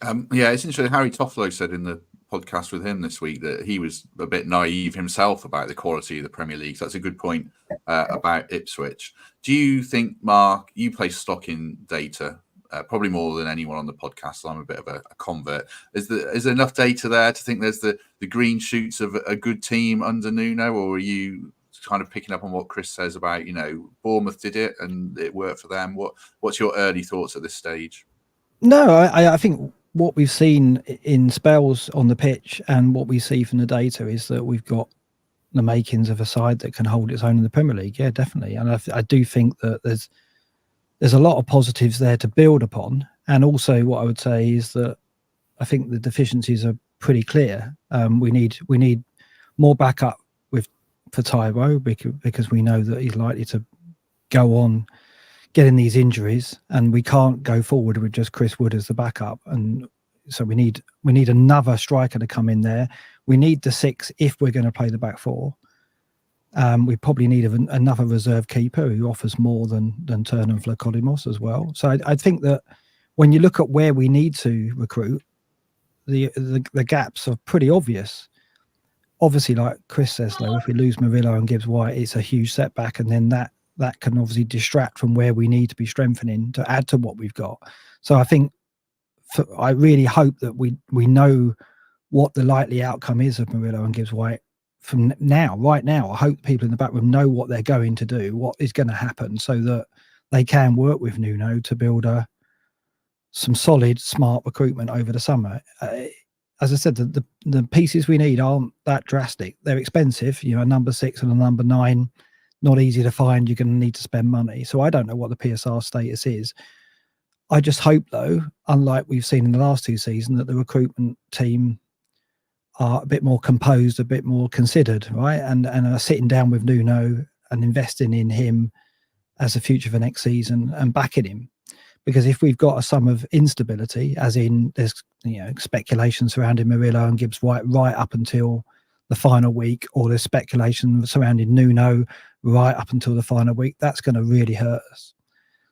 A: Yeah, it's interesting. Harry Toffolo said in the podcast with him this week that he was a bit naive himself about the quality of the Premier League. So that's a good point about Ipswich. Do you think, Mark, you place stock in data? Probably more than anyone on the podcast. So I'm a bit of a convert. Is there enough data there to think there's the green shoots of a good team under Nuno, or are you kind of picking up on what Chris says about, you know, Bournemouth did it and it worked for them? What's your early thoughts at this stage?
D: No, I think what we've seen in spells on the pitch and what we see from the data is that we've got the makings of a side that can hold its own in the Premier League. Yeah, definitely. And I do think that there's a lot of positives there to build upon. And also what I would say is that I think the deficiencies are pretty clear. We need more backup for Taiwo because we know that he's likely to go on getting these injuries, and we can't go forward with just Chris Wood as the backup. And so we need another striker to come in there. We need the 6 if we're going to play the back 4. We probably need another reserve keeper who offers more than Turner and Vlachodimos as well. So I think that when you look at where we need to recruit, the gaps are pretty obvious. Obviously, like Chris says, though, if we lose Murillo and Gibbs-White, it's a huge setback, and then that can obviously distract from where we need to be strengthening to add to what we've got. So I think I really hope that we know what the likely outcome is of Murillo and Gibbs-White from right now. I hope people in the back room know what they're going to do, what is going to happen, so that they can work with Nuno to build some solid, smart recruitment over the summer. As I said, the pieces we need aren't that drastic. They're expensive, you know, a number 6 and a number 9, not easy to find. You're going to need to spend money. So I don't know what the PSR status is. I just hope, though, unlike we've seen in the last 2 seasons, that the recruitment team are a bit more composed, a bit more considered, right? And are sitting down with Nuno and investing in him as a future for next season and backing him. Because if we've got a sum of instability, as in there's, you know, speculation surrounding Murillo and Gibbs-White right up until the final week, or there's speculation surrounding Nuno right up until the final week, that's going to really hurt us.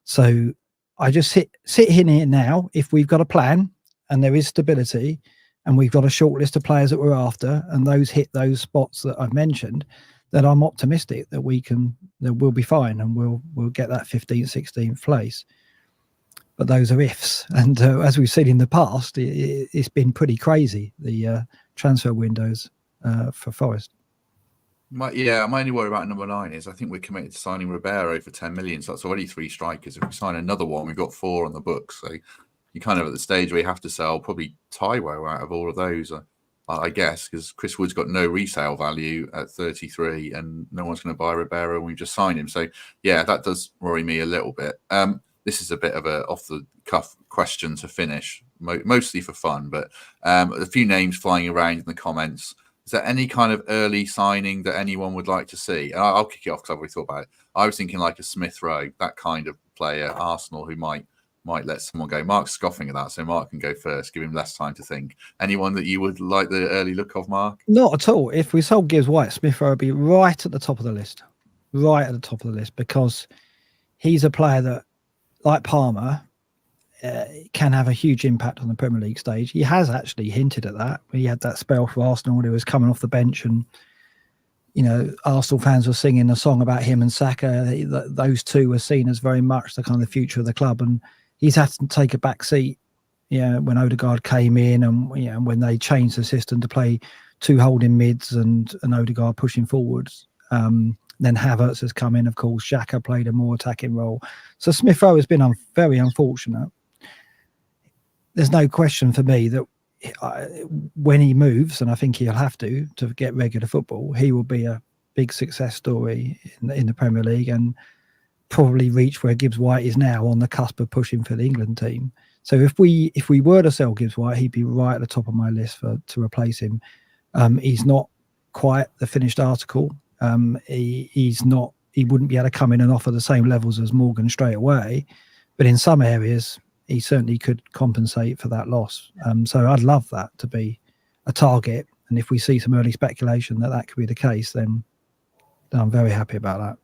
D: So I just sit in here now. If we've got a plan and there is stability and we've got a short list of players that we're after, and those hit those spots that I've mentioned, then I'm optimistic that we'll be fine and we'll get that 15th, 16th place. But those are ifs. And as we've seen in the past, it's been pretty crazy, the transfer windows for Forest.
A: My only worry about number 9 is I think we're committed to signing Ribeiro for 10 million. So that's already 3 strikers. If we sign another one, we've got 4 on the books. So you're kind of at the stage where you have to sell probably Taiwo out of all of those, I guess, because Chris Wood's got no resale value at 33 and no one's going to buy Ribeiro, and we've just signed him. So, yeah, that does worry me a little bit. This is a bit of a off-the-cuff question to finish, mostly for fun, but a few names flying around in the comments. Is there any kind of early signing that anyone would like to see? And I'll kick it off because I've already thought about it. I was thinking like a Smith Rowe, that kind of player, Arsenal, who might let someone go. Mark's scoffing at that, so Mark can go first, give him less time to think. Anyone that you would like the early look of, Mark?
D: Not at all. If we sold Gibbs-White, Smith Rowe would be right at the top of the list. Right at the top of the list, because he's a player that, like Palmer, can have a huge impact on the Premier League stage. He has actually hinted at that. He had that spell for Arsenal when he was coming off the bench, and, you know, Arsenal fans were singing a song about him and Saka. Those two were seen as very much the kind of future of the club, and he's had to take a back seat, when Odegaard came in, and when they changed the system to play 2 holding mids and Odegaard pushing forwards. Then Havertz has come in, of course. Xhaka played a more attacking role. So Smith Rowe has been very unfortunate. There's no question for me that when he moves, and I think he'll have to get regular football, he will be a big success story in the Premier League and probably reach where Gibbs-White is now, on the cusp of pushing for the England team. So if we were to sell Gibbs-White, he'd be right at the top of my list to replace him. He's not quite the finished article. He wouldn't be able to come in and offer the same levels as Morgan straight away, but in some areas he certainly could compensate for that loss. So I'd love that to be a target, and if we see some early speculation that could be the case, then I'm very happy about that.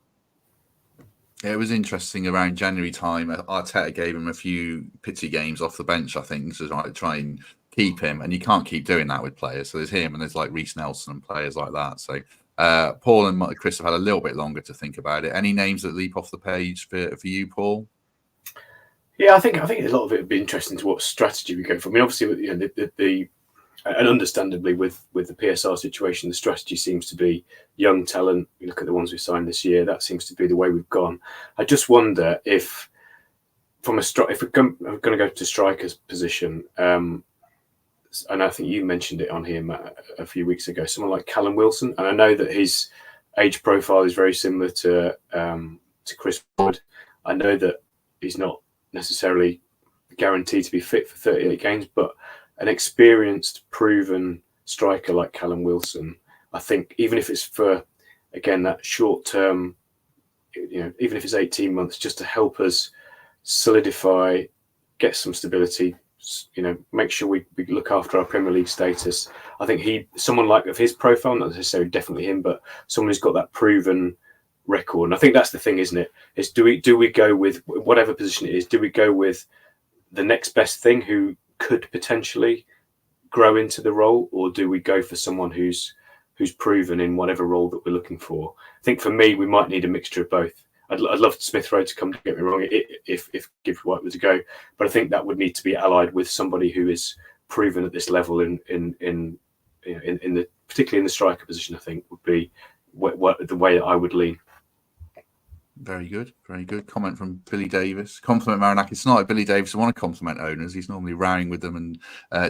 A: Yeah, it was interesting around January time. Arteta gave him a few pity games off the bench, I think, to try and keep him, and you can't keep doing that with players. So there's him, and there's like Reece Nelson and players like that. So Paul and Chris have had a little bit longer to think about it. Any names that leap off the page for you, Paul?
C: Yeah, I think a lot of it would be interesting to what strategy we go for. I mean, obviously, and understandably with the PSR situation, the strategy seems to be young talent. You look at the ones we signed this year; that seems to be the way we've gone. I just wonder if we're going to go to striker's position, and I think you mentioned it on here, Matt, a few weeks ago. Someone like Callum Wilson, and I know that his age profile is very similar to Chris Wood. I know that he's not necessarily guaranteed to be fit for 38 games, but an experienced, proven striker like Callum Wilson, I think, even if it's for, again, that short term, even if it's 18 months, just to help us solidify, get some stability, make sure we look after our Premier League status. I think someone like of his profile, not necessarily definitely him, but someone who's got that proven record. And I think that's the thing, isn't it? Is do we go with whatever position it is? Do we go with the next best thing who could potentially grow into the role, or do we go for someone who's proven in whatever role that we're looking for? I think for me, we might need a mixture of both. I'd love Smith Rowe to come. Don't get me wrong, if Gibbs-White was to go, but I think that would need to be allied with somebody who is proven at this level in the particularly in the striker position. I think would be the way I would lean.
A: Very good, very good. Comment from Billy Davis. Compliment Maranaki. It's not like Billy Davis want to compliment owners. He's normally rowing with them and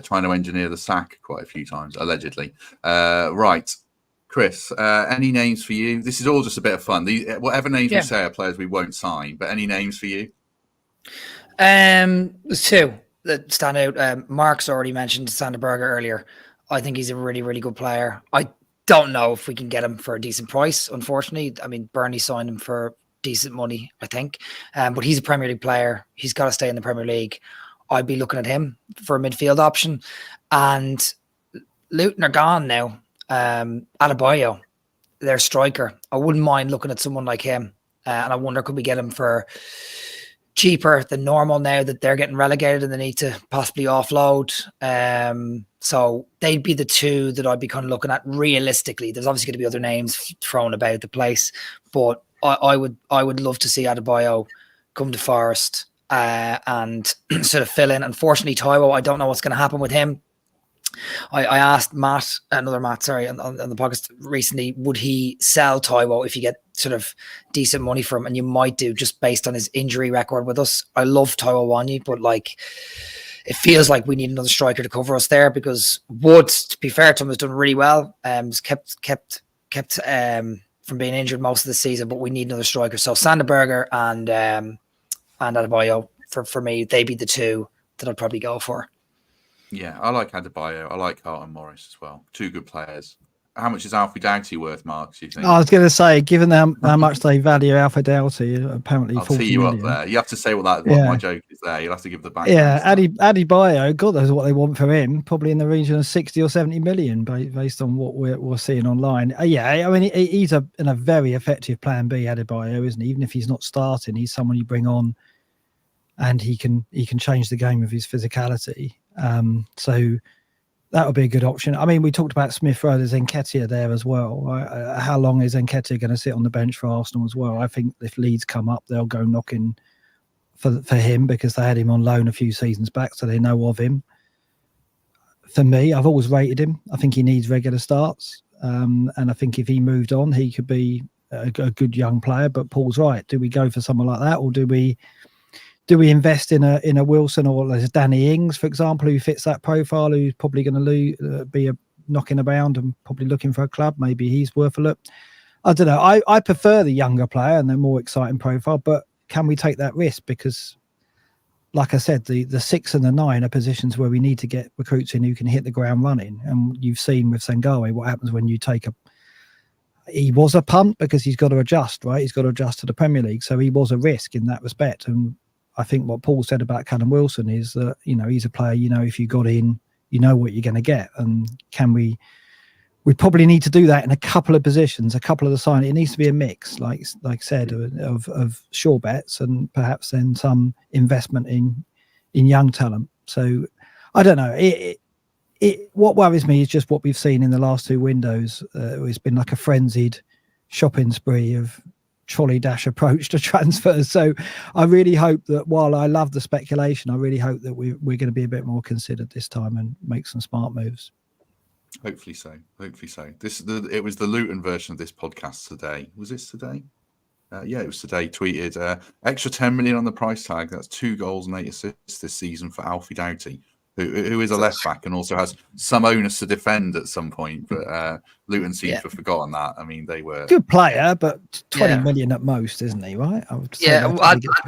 A: trying to engineer the sack quite a few times, allegedly. Right, Chris, any names for you? This is all just a bit of fun. Whatever names we say are players we won't sign, but any names for you?
B: There's two that stand out. Mark's already mentioned Sanderberger earlier. I think he's a really, really good player. I don't know if we can get him for a decent price, unfortunately. I mean, Burnley signed him for decent money, I think. But he's a Premier League player. He's got to stay in the Premier League. I'd be looking at him for a midfield option. And Luton are gone now. Adebayo, their striker. I wouldn't mind looking at someone like him. And I wonder, could we get him for cheaper than normal now that they're getting relegated and they need to possibly offload? So they'd be the two that I'd be kind of looking at realistically. There's obviously going to be other names thrown about the place, but I would love to see Adebayo come to Forest and sort of fill in. Unfortunately, Taiwo, I don't know what's going to happen with him. I asked another Matt, on the podcast recently, would he sell Taiwo if you get sort of decent money for him? And you might do, just based on his injury record with us. I love Taiwo Wanyi, but it feels like we need another striker to cover us there, because Wood, to be fair to him, has done really well. He's kept from being injured most of the season, but we need another striker. So Sanderberger and Adebayo, for me, they'd be the two that I'd probably go for.
A: Yeah, I like Adebayo. I like Carlton Morris as well. Two good players. How much is Alfie Doughty worth, Mark, do you think?
D: I was going to say, given how much they value Alfie Doughty, apparently
A: I'll
D: 40
A: tee you
D: million.
A: up there. You have to say what my joke is there. You'll have to give the background.
D: Yeah, Adebayo, God knows what they want for him. Probably in the region of 60 or 70 million based on what we're seeing online. I mean, he's in a very effective plan B, Adebayo, isn't he? Even if he's not starting, he's someone you bring on and he can change the game with his physicality. So that would be a good option. I mean, we talked about Smith Rowe, there's Nketiah there as well. How long is Nketiah going to sit on the bench for Arsenal as well? I think if Leeds come up, they'll go knocking for him, because they had him on loan a few seasons back, so they know of him. For me, I've always rated him. I think he needs regular starts. And I think if he moved on, he could be a good young player. But Paul's right. Do we go for someone like that, or do we do we invest in a Wilson, or there's Danny Ings, for example, who fits that profile, who's probably going to be knocking around and probably looking for a club? Maybe he's worth a look. I don't know. I prefer the younger player and the more exciting profile, but can we take that risk? Because, like I said, the 6 and the 9 are positions where we need to get recruits in who can hit the ground running. And you've seen with Sangaré what happens when you take he was a punt, because he's got to adjust, right? He's got to adjust to the Premier League. So he was a risk in that respect. And I think what Paul said about Callum Wilson is that, he's a player, if you got in, you know what you're going to get. And can we probably need to do that in a couple of positions, a couple of the sign. It needs to be a mix, like I said, of sure bets and perhaps then some investment in young talent. So I don't know. What worries me is just what we've seen in the last 2 windows. It's been like a frenzied shopping spree of trolley dash approach to transfers. So I really hope that, while I love the speculation, I really hope that we're going to be a bit more considered this time and make some smart moves.
A: Hopefully so. It was the Luton version of this podcast today. Was this today? Yeah, it was today. Tweeted extra 10 million on the price tag. That's 2 goals and 8 assists this season for Alfie Doughty, who is a left back and also has some onus to defend at some point. But Luton seems to have forgotten that. I mean, they were
D: good player, but 20 million at most, isn't he? Right? I would say
B: at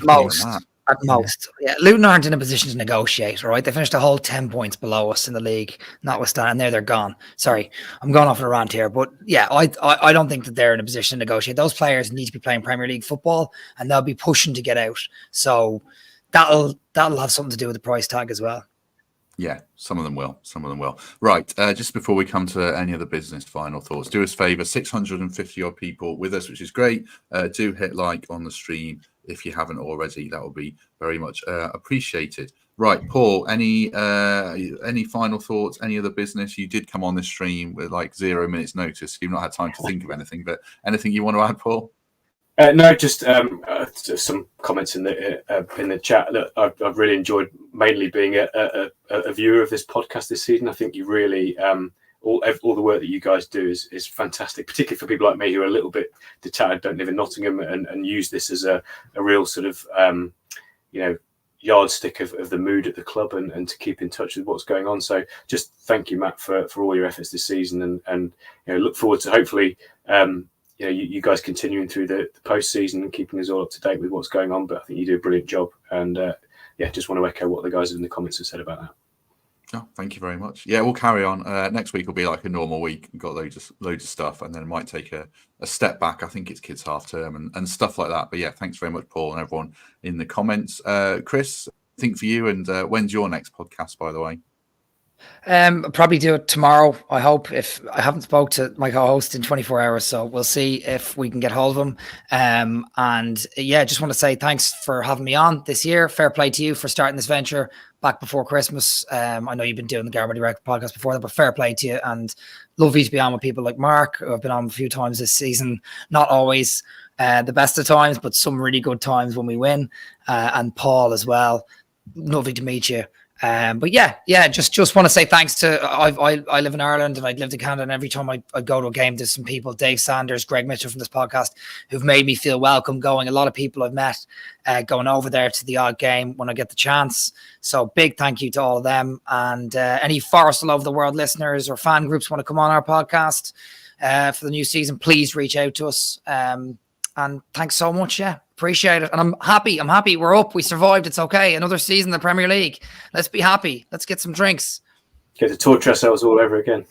B: most. At most. Yeah. Luton aren't in a position to negotiate, right? They finished a whole 10 points below us in the league, notwithstanding. They're gone. Sorry, I'm going off on a rant here. But yeah, I don't think that they're in a position to negotiate. Those players need to be playing Premier League football, and they'll be pushing to get out. So that'll have something to do with the price tag as well.
A: Yeah, some of them will. Right, just before we come to any other business, final thoughts. Do us a favour, 650 odd people with us, which is great. Do hit like on the stream if you haven't already. That would be very much appreciated. Right, Paul, any final thoughts, any other business? You did come on this stream with like 0 minutes notice. You've not had time to think of anything, but anything you want to add, Paul?
C: No, just some comments in the chat. Look, I've really enjoyed mainly being a viewer of this podcast this season. I think you really all the work that you guys do is fantastic, particularly for people like me who are a little bit detached, don't live in Nottingham, and use this as a real sort of yardstick of the mood at the club and to keep in touch with what's going on. So just thank you, Matt, for all your efforts this season, and look forward to hopefully. You guys continuing through the post-season and keeping us all up to date with what's going on. But I think you do a brilliant job. And just want to echo what the guys in the comments have said about that.
A: Oh, thank you very much. Yeah, we'll carry on. Next week will be like a normal week. We've got loads of stuff, and then it might take a step back. I think it's kids' half term and stuff like that. But yeah, thanks very much, Paul, and everyone in the comments. Chris, I think for you, and when's your next podcast, by the way?
B: Probably do it tomorrow, I hope. If I haven't spoke to my co-host in 24 hours, so we'll see if we can get hold of him. And yeah, just want to say thanks for having me on this year. Fair play to you for starting this venture back before Christmas. I know you've been doing the Garmedy Record podcast before that, but fair play to you, and lovely to be on with people like Mark, who I've been on a few times this season. Not always the best of times, but some really good times when we win. And Paul as well. Lovely to meet you. But just want to say thanks to I live in Ireland and I'd lived in Canada, and every time I go to a game there's some people, Dave Sanders, Greg Mitchell from this podcast, who've made me feel welcome going. A lot of people I've met going over there to the odd game when I get the chance, so big thank you to all of them. And any Forest all over the world listeners or fan groups want to come on our podcast for the new season, please reach out to us. And thanks so much. Yeah, appreciate it. And I'm happy. We're up. We survived. It's okay. Another season in the Premier League. Let's be happy. Let's get some drinks.
C: Get to torture ourselves all over again.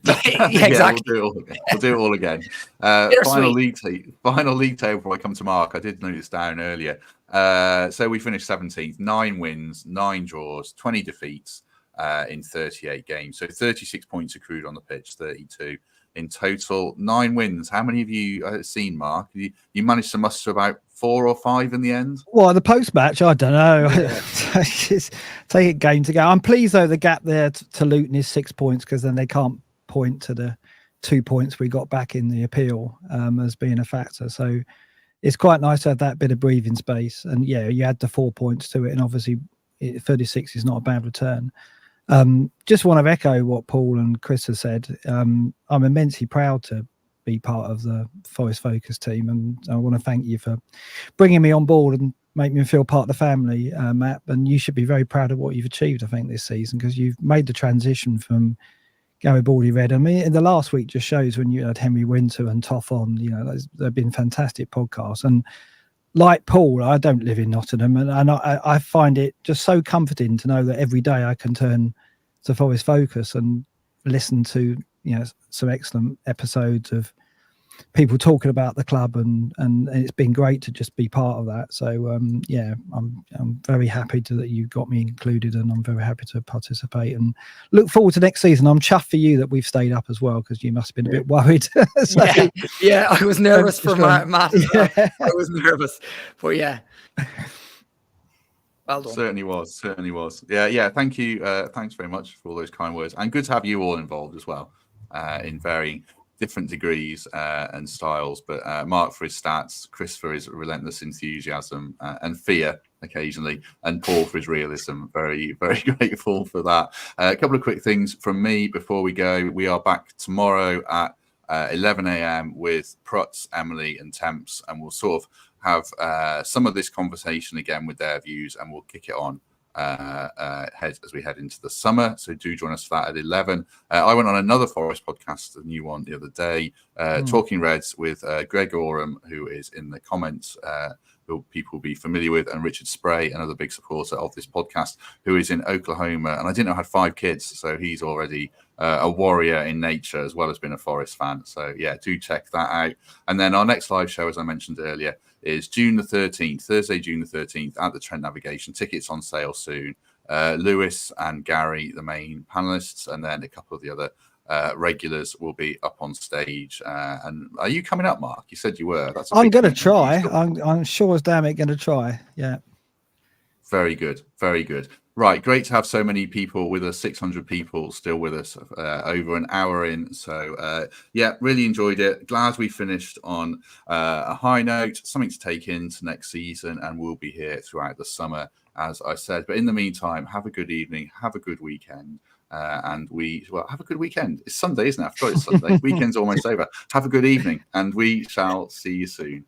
B: Yeah, exactly.
A: We'll do it all again. Final league table before I come to Mark. I did note this down earlier. So we finished 17th, 9 wins, 9 draws, 20 defeats in 38 games. So 36 points accrued on the pitch, 32 in total, 9 wins. How many have you seen, Mark? You managed to muster about 4 or 5 in the end?
D: Well, the post-match, I don't know. Just take it game to game. I'm pleased, though, the gap there to Luton is 6 points, because then they can't point to the 2 points we got back in the appeal as being a factor. So it's quite nice to have that bit of breathing space. And, yeah, you add the 4 points to it, and obviously 36 is not a bad return. Just want to echo what Paul and Chris have said. I'm immensely proud to be part of the Forest Focus team, and I want to thank you for bringing me on board and make me feel part of the family, Matt. And you should be very proud of what you've achieved, I think, this season, because you've made the transition from Garibaldi Red. I mean, in the last week just shows when you had Henry Winter and Toff on, they've been fantastic podcasts. And like Paul, I don't live in Nottingham, and I find it just so comforting to know that every day I can turn to Forest Focus and listen to some excellent episodes of people talking about the club, and it's been great to just be part of that. So I'm very happy that you got me included, and I'm very happy to participate and look forward to next season. I'm chuffed for you that we've stayed up as well, because you must have been a bit worried.
B: I was nervous for Matt.
D: Yeah.
B: I was nervous, but yeah. Well done.
A: Certainly was. Yeah. Thank you. Thanks very much for all those kind words, and good to have you all involved as well, in varying different degrees and styles. But Mark for his stats, Chris for his relentless enthusiasm and fear occasionally, and Paul for his realism. Very, very grateful for that. A couple of quick things from me before we go. We are back tomorrow at 11 a.m. with Prutz, Emily, and Temps, and we'll sort of have some of this conversation again with their views, and we'll kick it on as we head into the summer. So do join us for that at 11. I went on another Forest podcast, a new one the other day, Talking Reds with Greg Oram, who is in the comments, who people will be familiar with, and Richard Spray, another big supporter of this podcast, who is in Oklahoma. And I didn't know had 5 kids, so he's already a warrior in nature as well as being a Forest fan. So yeah, do check that out. And then our next live show, as I mentioned earlier, is June the 13th, Thursday, June the 13th at the Trent Navigation. Tickets on sale soon. Lewis and Gary, the main panelists, and then a couple of the other regulars will be up on stage. And are you coming up, Mark? You said you were.
D: I'm going to try. I'm sure as damn it going to try. Yeah.
A: Very good. Very good. Right. Great to have so many people with us, 600 people still with us, over an hour in. So, really enjoyed it. Glad we finished on a high note, something to take into next season, and we'll be here throughout the summer, as I said. But in the meantime, have a good evening, have a good weekend. And have a good weekend. It's Sunday, isn't it? I forgot it's Sunday. Weekend's almost over. Have a good evening, and we shall see you soon.